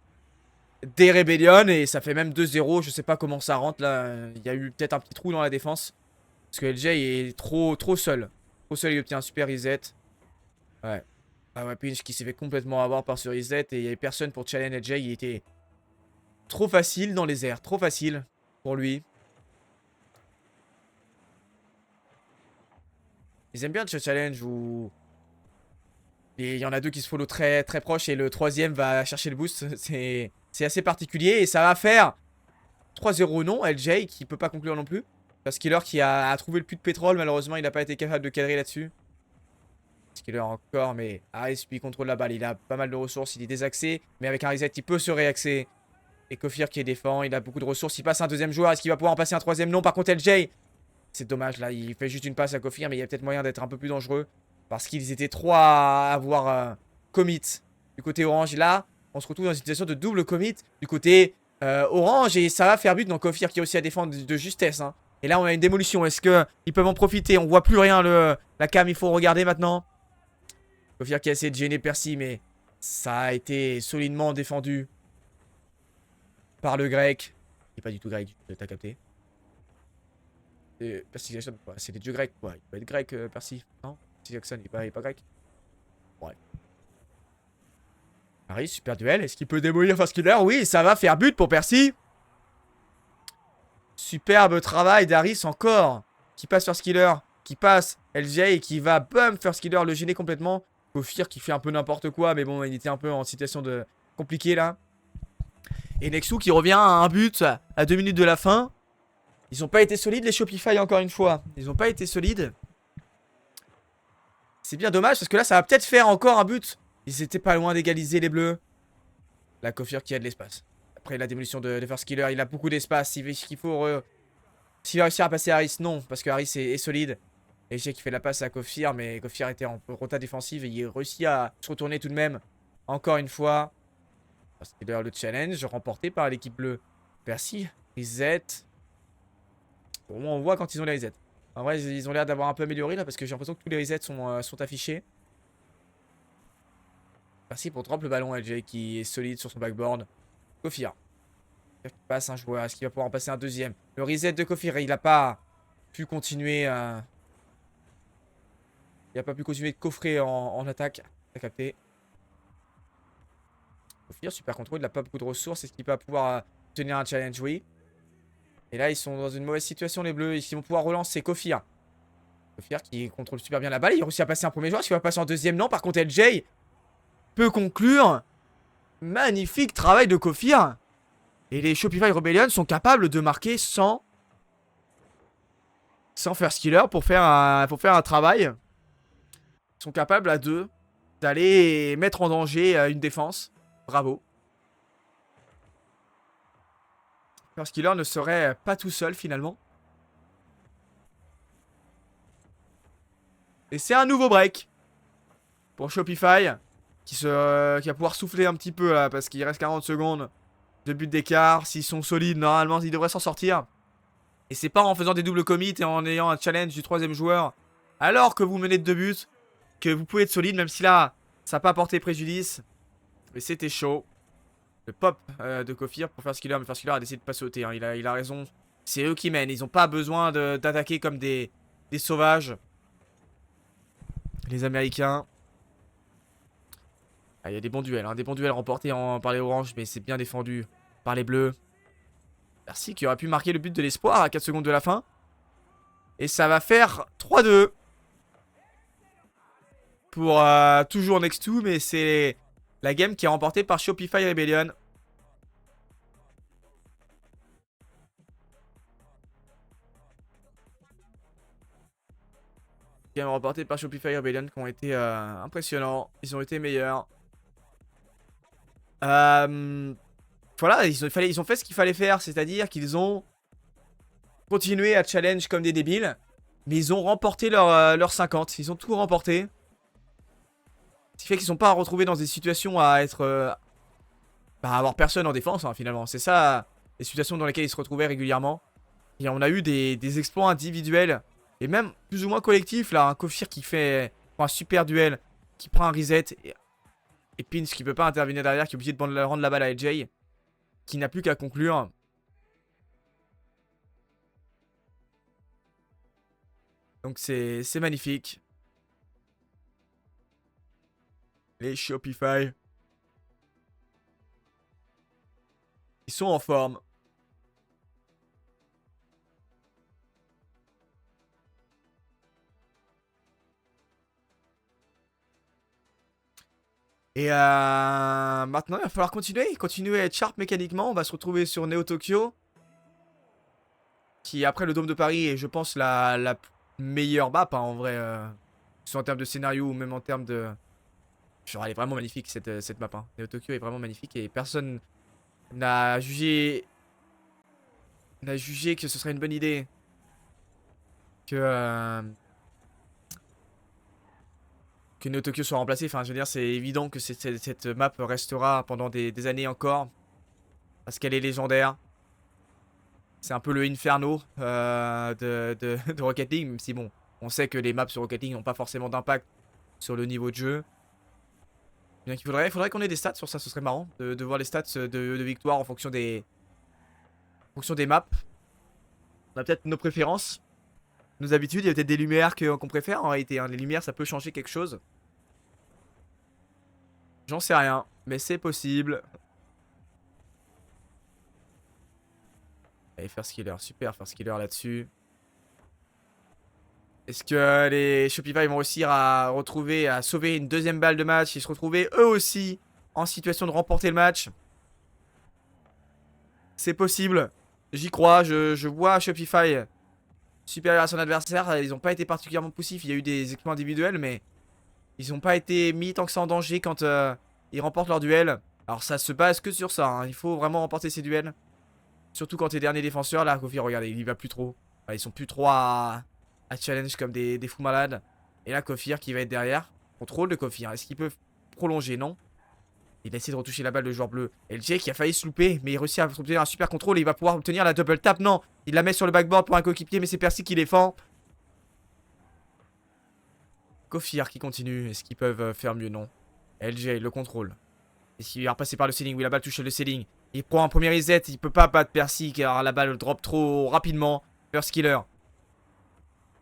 Rebellion. Et ça fait même 2-0, je sais pas comment ça rentre là. Il y a eu peut-être un petit trou dans la défense. Parce que LJ est trop seul. Trop seul, il obtient un super reset. Ouais. Ah ouais, Pinch qui s'est fait complètement avoir par ce reset. Et il n'y avait personne pour challenge LJ, il était trop facile dans les airs, trop facile pour lui. Ils aiment bien ce challenge où il y en a deux qui se follow très proche et le troisième va chercher le boost. C'est assez particulier et ça va faire 3-0 non. LJ qui peut pas conclure non plus. Parce Killer qui a trouvé le puits de pétrole, malheureusement il n'a pas été capable de cadrer là-dessus. Killer encore, mais Harris lui contrôle la balle. Il a pas mal de ressources, il est désaxé. Mais avec un reset il peut se réaxer. Et Kofir qui est défend, il a beaucoup de ressources. Il passe un deuxième joueur, est-ce qu'il va pouvoir en passer un troisième? Non, par contre LJ. C'est dommage là, il fait juste une passe à Kofir, mais il y a peut-être moyen d'être un peu plus dangereux. Parce qu'ils étaient trois à avoir commit du côté orange. Et là, on se retrouve dans une situation de double commit du côté orange. Et ça va faire but. Donc Kofir qui est aussi à défendre de justesse. Hein. Et là, on a une démolition. Est-ce qu'ils peuvent en profiter? On voit plus rien. La cam, il faut regarder maintenant. Kofir qui a essayé de gêner Percy, mais ça a été solidement défendu par le grec. Il n'est pas du tout grec, t'as capté. Percy Jackson, c'est des dieux grecs, quoi. Il peut être grec, Percy. Non, Percy Jackson, il est pas grec. Ouais. Paris, super duel. Est-ce qu'il peut démolir First Killer? Oui, ça va faire but pour Percy. Superbe travail d'Harris encore. Qui passe First Killer. qui passe LJ et qui va bum First Killer le gêner complètement. Kofir qui fait un peu n'importe quoi, mais bon, il était un peu en situation de compliquée là. Et Nexu qui revient à un but à 2 minutes de la fin. Ils n'ont pas été solides les Shopify encore une fois. Ils n'ont pas été solides. C'est bien dommage parce que là ça va peut-être faire encore un but. Ils étaient pas loin d'égaliser les bleus. La Kofir qui a de l'espace. Après la démolition de First Killer, il a beaucoup d'espace. S'il faut s'il va réussir à passer Harris, non, parce que Harris est solide. Et j'ai qui fait la passe à Kofir, mais Kofir était en rota défensive et il réussit à se retourner tout de même. Encore une fois. First Killer le challenge remporté par l'équipe bleue. Merci. Reset. Pour moi on voit quand ils ont les resets. En vrai ils ont l'air d'avoir un peu amélioré là parce que j'ai l'impression que tous les resets sont affichés. Merci pour drop le ballon LJ qui est solide sur son backboard. Kofir. Il passe un joueur. Est-ce qu'il va pouvoir en passer un deuxième? Le reset de Kofir, il n'a pas pu continuer. Il n'a pas pu continuer de coffrer en attaque. T'as capté. Kofir, super contrôle. Il n'a pas beaucoup de ressources. Est-ce qu'il va pouvoir tenir un challenge? Oui. Et là, ils sont dans une mauvaise situation, les bleus. Ils vont pouvoir relancer Kofir. Kofir qui contrôle super bien la balle. Il réussit à passer un premier joueur. Est-ce qu'il va passer en deuxième? Non. Par contre, LJ peut conclure. Magnifique travail de Kofir. Et les Shopify Rebellion sont capables de marquer sans First Killer pour faire un travail. Ils sont capables à deux d'aller mettre en danger une défense. Bravo. First Killer ne serait pas tout seul finalement. Et c'est un nouveau break pour Shopify qui va pouvoir souffler un petit peu là parce qu'il reste 40 secondes de but d'écart. S'ils sont solides, normalement ils devraient s'en sortir. Et c'est pas en faisant des doubles commits et en ayant un challenge du troisième joueur alors que vous menez de 2 buts que vous pouvez être solide, même si là ça n'a pas apporté préjudice. Mais c'était chaud. Le pop de Kofir pour First Killer, mais First Killer a décidé de pas sauter, hein. Il a raison. C'est eux qui mènent, ils n'ont pas besoin d'attaquer comme des sauvages. Les Américains. Ah, il y a des bons duels, hein. Des bons duels remportés par les Oranges, mais c'est bien défendu par les Bleus. Merci qui aurait pu marquer le but de l'espoir à 4 secondes de la fin. Et ça va faire 3-2. Pour toujours Next 2, mais c'est la game qui est remportée par Shopify Rebellion. Game remportée par Shopify Rebellion qui ont été impressionnants. Ils ont été meilleurs. Voilà, ils ont fait ce qu'il fallait faire, c'est-à-dire qu'ils ont continué à challenge comme des débiles. Mais ils ont remporté leur 50. Ils ont tout remporté. Ce qui fait qu'ils ne sont pas retrouvés dans des situations à être... à avoir personne en défense, hein, finalement. C'est ça, les situations dans lesquelles ils se retrouvaient régulièrement. Et on a eu des exploits individuels. Et même plus ou moins collectifs, là. Un Kofir qui fait un super duel. Qui prend un reset. Et Pins qui peut pas intervenir derrière. Qui est obligé de rendre la balle à AJ. Qui n'a plus qu'à conclure. Donc c'est magnifique. Les Shopify. Ils sont en forme. Et maintenant, il va falloir continuer à être sharp mécaniquement. On va se retrouver sur Neo Tokyo. Qui, après le Dôme de Paris, est, je pense, la meilleure map, hein, en vrai. Soit en termes de scénario ou même en termes de... Genre, elle est vraiment magnifique, cette map. Hein. Neo Tokyo est vraiment magnifique et personne n'a jugé... que ce serait une bonne idée. Que Neo Tokyo soit remplacé. Enfin, je veux dire, c'est évident que cette map restera pendant des années encore. Parce qu'elle est légendaire. C'est un peu le Inferno de Rocket League. Même si, bon, on sait que les maps sur Rocket League n'ont pas forcément d'impact sur le niveau de jeu. Bien qu'il faudrait qu'on ait des stats sur ça. Ce serait marrant de voir les stats de victoire en fonction des maps. On a peut-être nos préférences, nos habitudes. Il y a peut-être des lumières qu'on préfère en réalité. Hein. Les lumières, ça peut changer quelque chose. J'en sais rien, mais c'est possible. Allez, First Killer, super First Killer là-dessus. Est-ce que les Shopify vont réussir à retrouver, à sauver une deuxième balle de match et se retrouver eux aussi en situation de remporter le match? C'est possible. J'y crois. Je vois Shopify supérieur à son adversaire. Ils n'ont pas été particulièrement poussifs. Il y a eu des exploits individuels, mais ils n'ont pas été mis tant que ça en danger quand ils remportent leur duel. Alors ça se base que sur ça, hein. Il faut vraiment remporter ces duels. Surtout quand t'es dernier défenseur. Là, Kofi, regardez, il y va plus trop. Enfin, ils sont plus trop à challenge comme des fous malades. Et là, Kofir qui va être derrière. Contrôle de Kofir. Est-ce qu'il peut prolonger? Non. Il a essayé de retoucher la balle, le joueur bleu. LJ qui a failli se louper, mais il réussit à obtenir un super contrôle et il va pouvoir obtenir la double tap. Non, il la met sur le backboard pour un coéquipier, mais c'est Percy qui défend. Kofir qui continue. Est-ce qu'ils peuvent faire mieux? Non. LJ, le contrôle. Est-ce qu'il va repasser par le ceiling? Oui, la balle touche le ceiling. Il prend un premier reset. Il peut pas battre Percy car la balle drop trop rapidement. First Killer.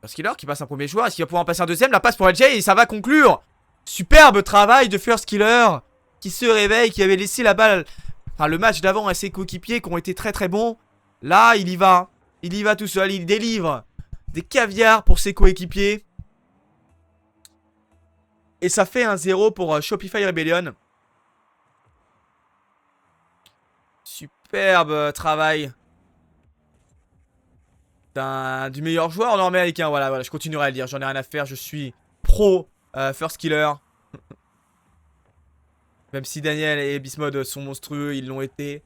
First Killer qui passe un premier joueur. Est-ce qu'il va pouvoir en passer un deuxième? La passe pour LJ et ça va conclure. Superbe travail de First Killer qui se réveille, qui avait laissé la balle, enfin le match d'avant à ses coéquipiers qui ont été très très bons. Là, il y va. Il y va tout seul. Il délivre des caviars pour ses coéquipiers. Et ça fait un 0 pour Shopify Rebellion. Superbe travail du meilleur joueur nord-américain. Voilà, je continuerai à le dire. J'en ai rien à faire. Je suis pro First Killer. Même si Daniel et Bismod sont monstrueux, ils l'ont été.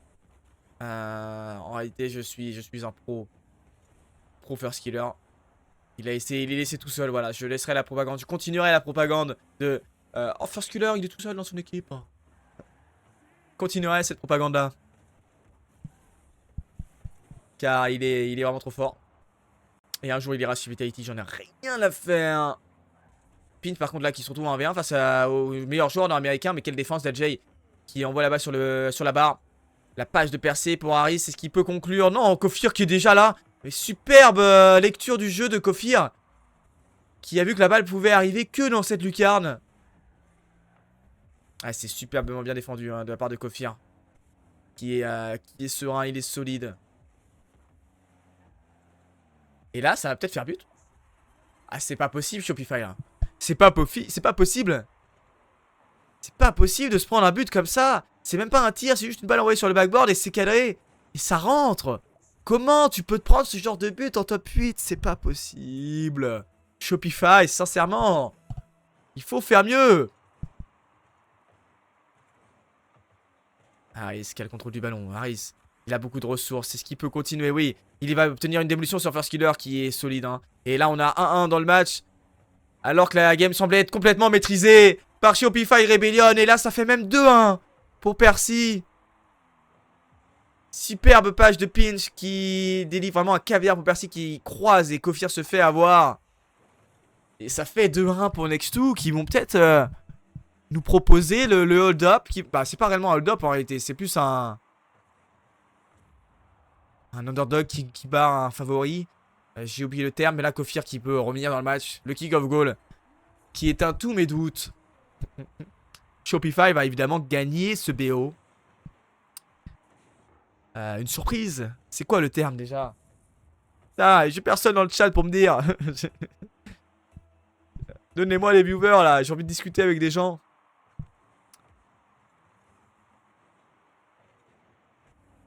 En réalité, je suis un pro First Killer. Il est laissé tout seul. Voilà, je laisserai la propagande. Je continuerai la propagande de oh, First Killer, il est tout seul dans son équipe. Continuerai cette propagande-là. Car il est vraiment trop fort. Et un jour, il ira sur Vitality. J'en ai rien à faire. Pin, par contre, là, qui se retrouve en 1v1 face au meilleur joueur nord-américain. Mais quelle défense d'LJ qui envoie la balle sur la barre. La page de percée pour Harris. C'est ce qui peut conclure. Non, Kofir qui est déjà là. Mais superbe lecture du jeu de Kofir. Qui a vu que la balle pouvait arriver que dans cette lucarne. Ah, c'est superbement bien défendu hein, de la part de Kofir. Qui est serein, il est solide. Et là, ça va peut-être faire but. Ah, c'est pas possible, Shopify, là. C'est pas possible. C'est pas possible de se prendre un but comme ça. C'est même pas un tir, c'est juste une balle envoyée sur le backboard et c'est cadré. Et ça rentre. Comment tu peux te prendre ce genre de but en top 8? C'est pas possible. Shopify, sincèrement. Il faut faire mieux. Harris, quel contrôle du ballon. Harris, il a beaucoup de ressources. C'est ce qui peut continuer, oui. Il va obtenir une démolition sur First Killer qui est solide. Hein. Et là, on a 1-1 dans le match. Alors que la game semblait être complètement maîtrisée par Shopify Rebellion. Et là, ça fait même 2-1 pour Percy. Superbe page de Pinch qui délivre vraiment un caviar pour Percy qui croise et Kofir se fait avoir. Et ça fait 2-1 pour Next2 qui vont peut-être nous proposer le hold-up. Bah, c'est pas réellement un hold-up en réalité. C'est plus un underdog qui bat un favori. J'ai oublié le terme, mais là, Kofir qui peut revenir dans le match. Le kick of goal qui éteint tous mes doutes. Shopify va évidemment gagner ce BO. Une surprise. C'est quoi le terme déjà? Ah, j'ai personne dans le chat pour me dire. Donnez-moi les viewers là. J'ai envie de discuter avec des gens.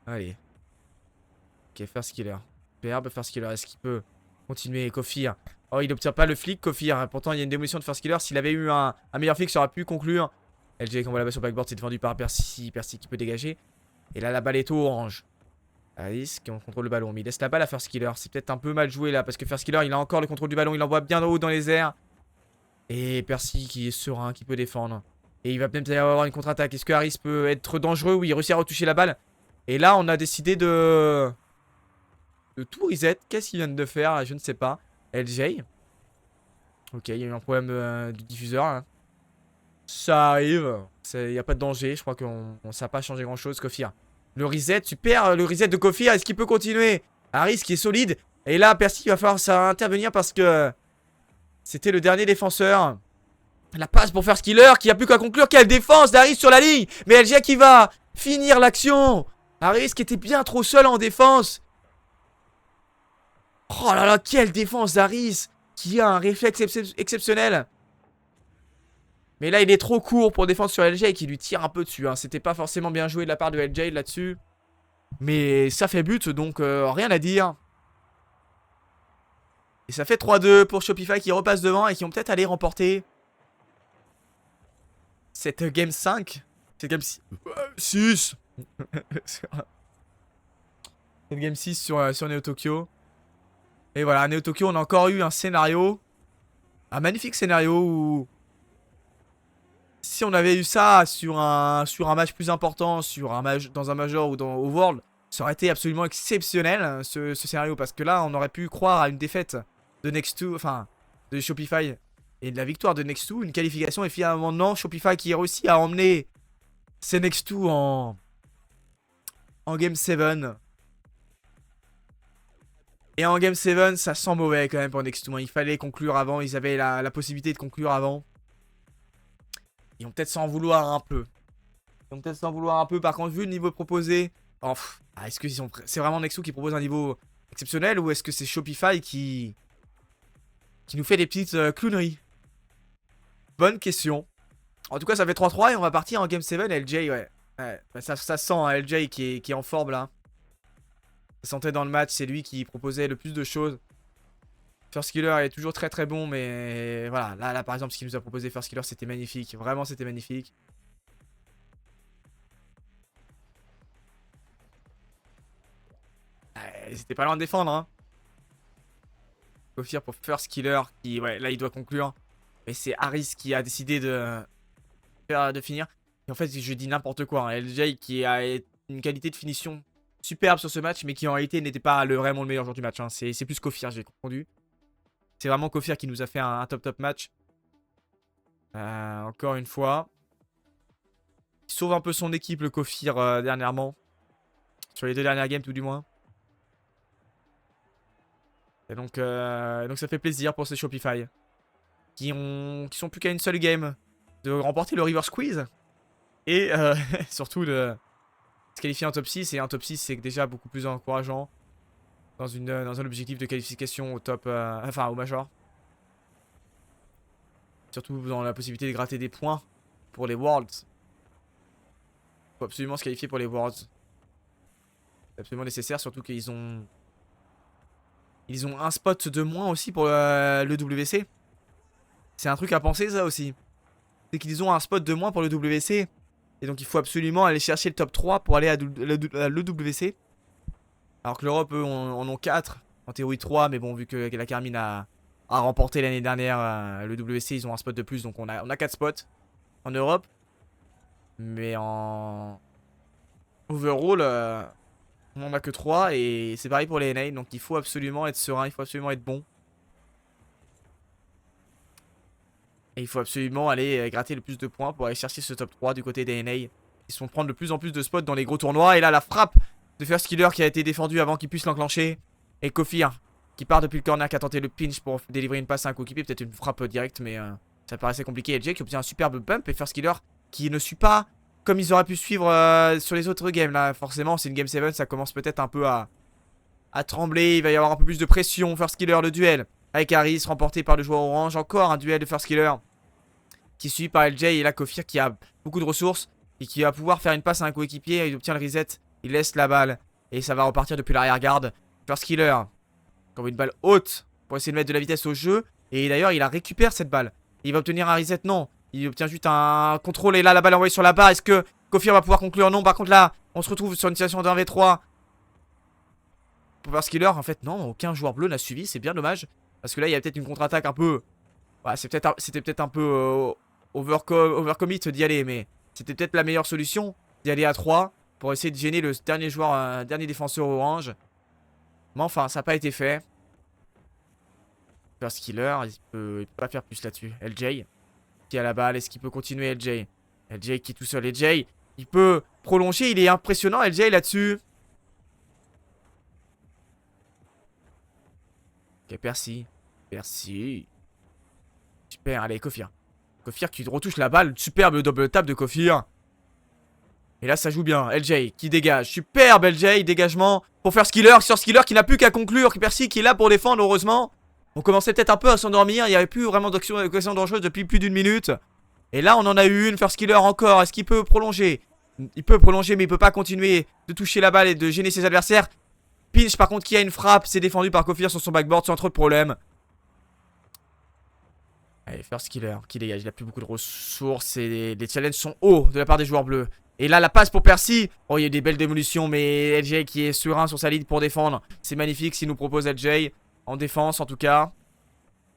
Allez. Ok, First Killer. Superbe First Killer. Est-ce qu'il peut continuer? Kofir. Oh, il n'obtient pas le flic, Kofir. Pourtant, il y a une démolition de First Killer. S'il avait eu un meilleur flic, ça aurait pu conclure. LJ qui envoie la balle sur le backboard. C'est défendu par Percy. Percy qui peut dégager. Et là, la balle est au orange. Alice qui contrôle le ballon. Mais il laisse la balle à First Killer. C'est peut-être un peu mal joué là. Parce que First Killer, il a encore le contrôle du ballon. Il l'envoie bien haut dans les airs. Et Percy qui est serein, qui peut défendre. Et il va peut-être avoir une contre-attaque. Est-ce que Harris peut être dangereux? Oui, il réussit à retoucher la balle. Et là, on a décidé de tout reset. Qu'est-ce qu'il vient de faire? Je ne sais pas. LJ. Ok, il y a eu un problème du diffuseur. Hein. Ça arrive. Il n'y a pas de danger. Je crois qu'on ne ça n'a pas changé grand-chose. Kofir. Le reset, super. Le reset de Kofir. Est-ce qu'il peut continuer? Harris qui est solide. Et là, Percy, il va falloir ça intervenir parce que c'était le dernier défenseur. La passe pour First Killer qui a plus qu'à conclure. Quelle défense d'Harris sur la ligne. Mais LJ qui va finir l'action. Harris qui était bien trop seul en défense. Oh là là, quelle défense d'Harris qui a un réflexe exceptionnel. Mais là, il est trop court pour défendre sur LJ qui lui tire un peu dessus. Hein. C'était pas forcément bien joué de la part de LJ là-dessus. Mais ça fait but, donc rien à dire. Et ça fait 3-2 pour Shopify qui repasse devant et qui vont peut-être aller remporter cette game 5. Cette game 6. Cette game 6 sur Neo Tokyo. Et voilà, Neo Tokyo, on a encore eu un scénario. Un magnifique scénario où... Si on avait eu ça sur un match plus important, dans un Major ou au World, ça aurait été absolument exceptionnel, ce scénario. Parce que là, on aurait pu croire à une défaite de Next2, enfin, de Shopify. Et de la victoire de Next2, une qualification. Et finalement, non, Shopify qui réussit à emmener ces Next2 en Game 7. Et en Game 7, ça sent mauvais quand même pour Next2. Hein. Il fallait conclure avant, ils avaient la possibilité de conclure avant. Ils vont peut-être s'en vouloir un peu. Par contre, vu le niveau proposé... Oh, est-ce que c'est vraiment Next2 qui propose un niveau exceptionnel ou est-ce que c'est Shopify qui nous fait des petites clowneries? Bonne question. En tout cas, ça fait 3-3 et on va partir en Game 7. LJ, ouais. Bah, ça sent hein, LJ qui est en forme là. Ça sentait dans le match, c'est lui qui proposait le plus de choses. First Killer est toujours très très bon, mais voilà, là par exemple, ce qu'il nous a proposé First Killer, c'était magnifique. Vraiment, c'était magnifique. Ils étaient pas loin de défendre, hein. Kofir pour First Killer, qui, ouais, là il doit conclure. Mais c'est Harris qui a décidé de finir. Et en fait, je dis n'importe quoi. Hein. LJ qui a une qualité de finition superbe sur ce match, mais qui en réalité n'était pas vraiment le meilleur joueur du match. Hein. C'est plus Kofir, j'ai confondu. C'est vraiment Kofir qui nous a fait un top match. Encore une fois. Il sauve un peu son équipe, le Kofir, dernièrement. Sur les 2 dernières games, tout du moins. Et donc ça fait plaisir pour ces Shopify. Qui sont plus qu'à une seule game de remporter le River Squeeze. Et surtout de se qualifier en top 6. Et un top 6, c'est déjà beaucoup plus encourageant. Dans un objectif de qualification au top, enfin au Major. Surtout dans la possibilité de gratter des points pour les Worlds. Faut absolument se qualifier pour les Worlds. C'est absolument nécessaire, surtout qu'ils ont... Ils ont un spot de moins aussi pour le WC. C'est un truc à penser ça aussi. C'est qu'ils ont un spot de moins pour le WC. Et donc il faut absolument aller chercher le top 3 pour aller à le WC. Alors que l'Europe, eux, en ont 4. En théorie 3, mais bon, vu que la Carmine a remporté l'année dernière le WC, ils ont un spot de plus. Donc on a 4 spots en Europe. Mais en overall, on en a que 3. Et c'est pareil pour les NA. Donc il faut absolument être serein, il faut absolument être bon. Et il faut absolument aller gratter le plus de points pour aller chercher ce top 3 du côté des NA. Ils se font prendre de plus en plus de spots dans les gros tournois. Et là, la frappe de First Killer qui a été défendue avant qu'il puisse l'enclencher. Et Kofir qui part depuis le corner, qui a tenté le pinch pour délivrer une passe à un coéquipier. Peut-être une frappe directe, mais ça paraissait compliqué. LJ qui obtient un superbe bump. Et First Killer qui ne suit pas comme ils auraient pu suivre sur les autres games. Là, forcément, c'est une game 7. Ça commence peut-être un peu à trembler. Il va y avoir un peu plus de pression. First Killer, le duel avec Harris, remporté par le joueur orange. Encore un duel de First Killer qui suit par LJ. Et là, Kofir qui a beaucoup de ressources et qui va pouvoir faire une passe à un coéquipier. Il obtient le reset. Il laisse la balle. Et ça va repartir depuis l'arrière-garde. First Killer. Comme une balle haute pour essayer de mettre de la vitesse au jeu. Et d'ailleurs, il récupère cette balle. Il va obtenir un reset. Non. Il obtient juste un contrôle. Et là, la balle est envoyée sur la barre. Est-ce que Kofir va pouvoir conclure? Non. Par contre, là, on se retrouve sur une situation de 1v3. Pour First Killer, en fait, non. Aucun joueur bleu n'a suivi. C'est bien dommage. Parce que là, il y a peut-être une contre-attaque un peu... Ouais, c'était peut-être un peu overcommit d'y aller. Mais c'était peut-être la meilleure solution d'y aller à 3. Pour essayer de gêner le dernier joueur, dernier défenseur orange. Mais enfin, ça n'a pas été fait. First Killer, il peut pas faire plus là-dessus. LJ, qui a la balle, est-ce qu'il peut continuer LJ? LJ qui est tout seul. LJ, il peut prolonger, il est impressionnant LJ là-dessus. Ok, Percy. Percy. Super, allez, Kofir. Kofir qui retouche la balle. Superbe double tap de Kofir. Et là ça joue bien, LJ qui dégage, superbe LJ, dégagement pour First Killer, First Killer qui n'a plus qu'à conclure, Percy qui est là pour défendre heureusement. On commençait peut-être un peu à s'endormir. Il n'y avait plus vraiment d'occasion dangereuse depuis plus d'une minute. Et là, on en a eu une. First Killer encore. Est-ce qu'il peut prolonger? Il peut prolonger, mais il peut pas continuer de toucher la balle et de gêner ses adversaires. Pinch, par contre, qui a une frappe, c'est défendu par Kofir sur son backboard sans trop de problèmes. Allez, First Killer qui dégage. Il a plus beaucoup de ressources et les challenges sont hauts de la part des joueurs bleus. Et là, la passe pour Percy. Oh, il y a eu des belles démolitions, mais LJ qui est serein sur sa ligne pour défendre. C'est magnifique s'il nous propose LJ. En défense, en tout cas.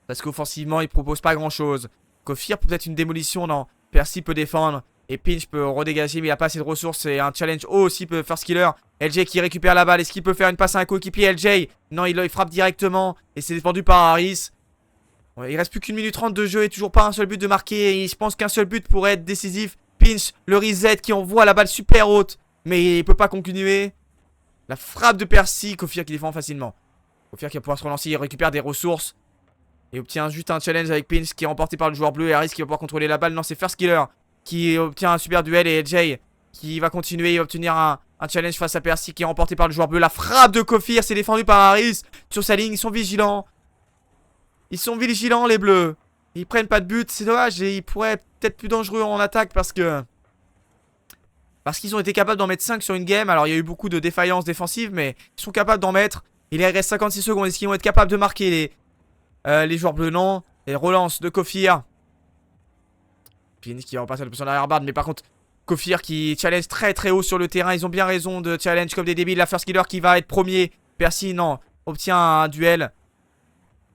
Parce qu'offensivement, il propose pas grand chose. Kofir peut-être une démolition, non. Percy peut défendre. Et Pinch peut redégager, mais il a pas assez de ressources. Et un challenge haut aussi peut First Killer. LJ qui récupère la balle. Est-ce qu'il peut faire une passe à un coéquipier? LJ. Non, il frappe directement. Et c'est défendu par Harris. Ouais, il reste plus qu'une minute 30 de jeu et toujours pas un seul but de marqué. Et je pense qu'un seul but pourrait être décisif. Pinch, le reset qui envoie la balle super haute. Mais il peut pas continuer. La frappe de Percy. Kofir qui défend facilement. Kofir qui va pouvoir se relancer. Il récupère des ressources. Et obtient juste un challenge avec Pinch qui est remporté par le joueur bleu. Et Harris qui va pouvoir contrôler la balle. Non, c'est First Killer qui obtient un super duel. Et LJ qui va continuer et obtenir un challenge face à Percy qui est remporté par le joueur bleu. La frappe de Kofir, c'est défendu par Harris. Sur sa ligne, ils sont vigilants. Ils sont vigilants les bleus. Ils prennent pas de but, c'est dommage. Et ils pourraient être peut-être plus dangereux en attaque parce qu'ils ont été capables d'en mettre 5 sur une game. Alors il y a eu beaucoup de défaillances défensives, mais ils sont capables d'en mettre. Il reste 56 secondes. Est-ce qu'ils vont être capables de marquer les joueurs bleus? Non. Et relance de Kofir. Pinch qui va repasser la position d'arrière-barre. Mais par contre, Kofir qui challenge très très haut sur le terrain. Ils ont bien raison de challenge comme des débiles. La First Killer qui va être premier. Percy, non. Obtient un duel.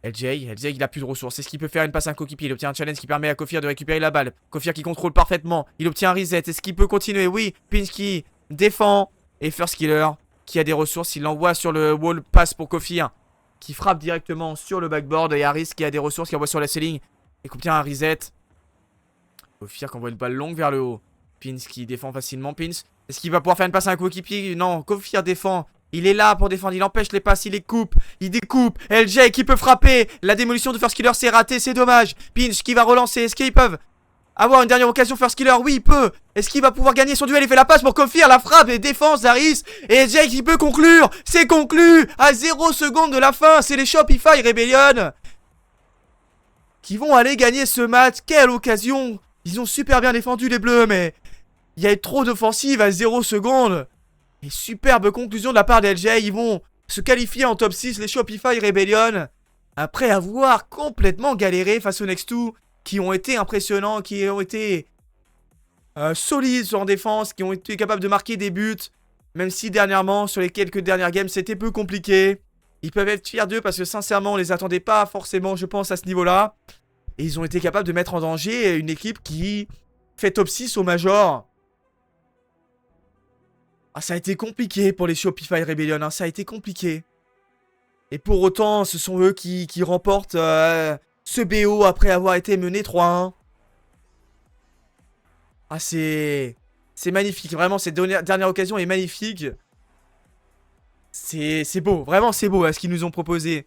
LJ, il a plus de ressources. Est-ce qu'il peut faire une passe à un coéquipier? Il obtient un challenge qui permet à Kofir de récupérer la balle. Kofir qui contrôle parfaitement. Il obtient un reset. Est-ce qu'il peut continuer? Oui. Pinch qui défend. Et First Killer qui a des ressources. Il l'envoie sur le wall pass pour Kofir qui frappe directement sur le backboard. Et Harris qui a des ressources qui envoie sur la ceiling et qui obtient un reset. Kofir qui envoie une balle longue vers le haut. Pinch qui défend facilement. Pinch, est-ce qu'il va pouvoir faire une passe à un coéquipier? Non. Kofir défend. Il est là pour défendre, il empêche les passes, il les coupe, il découpe. LJ qui peut frapper. La démolition de First Killer, c'est raté, c'est dommage. Pinch qui va relancer. Est-ce qu'ils peuvent avoir une dernière occasion? First Killer, oui, il peut. Est-ce qu'il va pouvoir gagner son duel? Il fait la passe pour Kofir, la frappe et défense Harris. Et LJ qui peut conclure. C'est conclu à 0 secondes de la fin. C'est les Shopify Rebellion qui vont aller gagner ce match. Quelle occasion. Ils ont super bien défendu les bleus, mais il y a eu trop d'offensive à 0 secondes. Et superbe conclusion de la part des LJ. Ils vont se qualifier en top 6, les Shopify Rebellion, après avoir complètement galéré face aux Next 2, qui ont été impressionnants, qui ont été solides en défense, qui ont été capables de marquer des buts, même si dernièrement, sur les quelques dernières games, c'était peu compliqué. Ils peuvent être fiers d'eux parce que sincèrement, on les attendait pas forcément, je pense, à ce niveau-là. Et ils ont été capables de mettre en danger une équipe qui fait top 6 au Major. Ah, ça a été compliqué pour les Shopify Rebellion, hein, ça a été compliqué. Et pour autant, ce sont eux qui remportent ce BO après avoir été menés 3-1. Ah, c'est magnifique, vraiment, cette dernière occasion est magnifique. C'est beau, vraiment c'est beau ce qu'ils nous ont proposé.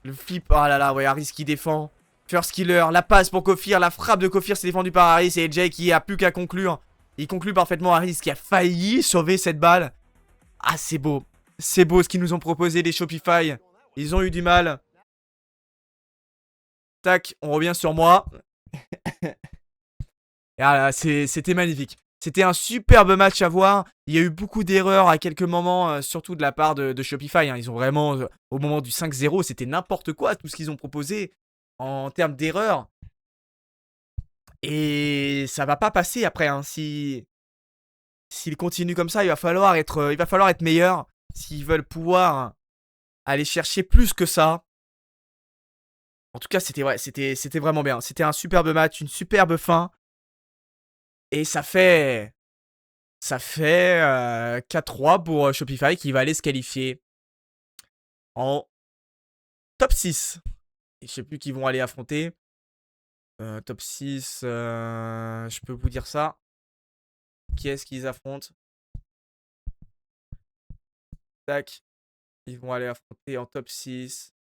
Le flip, oh là là, ouais, Harris qui défend. First Killer, la passe pour Kofir, la frappe de Kofir, c'est défendu par Harris et LJ qui a plus qu'à conclure. Il conclut parfaitement Harris qui a failli sauver cette balle. Ah, c'est beau. C'est beau ce qu'ils nous ont proposé, les Shopify. Ils ont eu du mal. Tac, on revient sur moi. Et ah là, c'était magnifique. C'était un superbe match à voir. Il y a eu beaucoup d'erreurs à quelques moments, surtout de la part de Shopify. Hein. Ils ont vraiment, au moment du 5-0, c'était n'importe quoi tout ce qu'ils ont proposé en termes d'erreurs. Et ça va pas passer après, hein. S'ils continuent comme ça, il va falloir être meilleur. S'ils veulent pouvoir aller chercher plus que ça. En tout cas, c'était vraiment bien. C'était un superbe match, une superbe fin. Et ça fait 4-3 pour Shopify qui va aller se qualifier en top 6. Et je sais plus qui vont aller affronter. Top 6, je peux vous dire ça. Qui est-ce qu'ils affrontent? Tac. Ils vont aller affronter en top 6.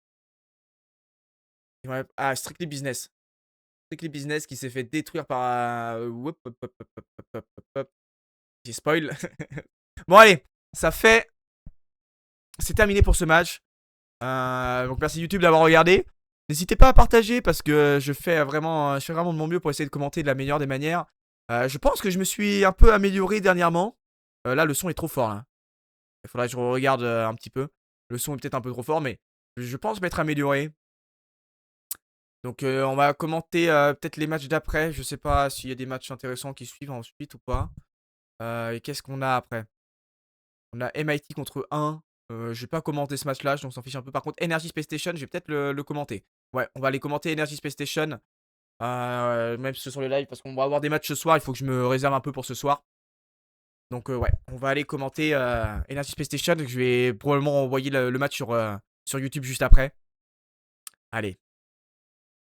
Ah, Strictly Business. Strictly Business qui s'est fait détruire par... J'ai spoil. Bon, allez. C'est terminé pour ce match. Donc merci YouTube d'avoir regardé. N'hésitez pas à partager parce que je fais vraiment de mon mieux pour essayer de commenter de la meilleure des manières. Je pense que je me suis un peu amélioré dernièrement. Là, le son est trop fort, là. Il faudrait que je regarde un petit peu. Le son est peut-être un peu trop fort, mais je pense m'être amélioré. Donc, on va commenter peut-être les matchs d'après. Je sais pas s'il y a des matchs intéressants qui suivent ensuite ou pas. Et qu'est-ce qu'on a après? On a MIT contre 1. Je vais pas commenter ce match-là, donc on s'en fiche un peu. Par contre, Energy Space Station, je vais peut-être le commenter. Ouais, on va aller commenter Energy Space Station. Même si ce sont les lives, parce qu'on va avoir des matchs ce soir. Il faut que je me réserve un peu pour ce soir. Donc, ouais, on va aller commenter Energy Space Station. Je vais probablement envoyer le match sur YouTube juste après. Allez.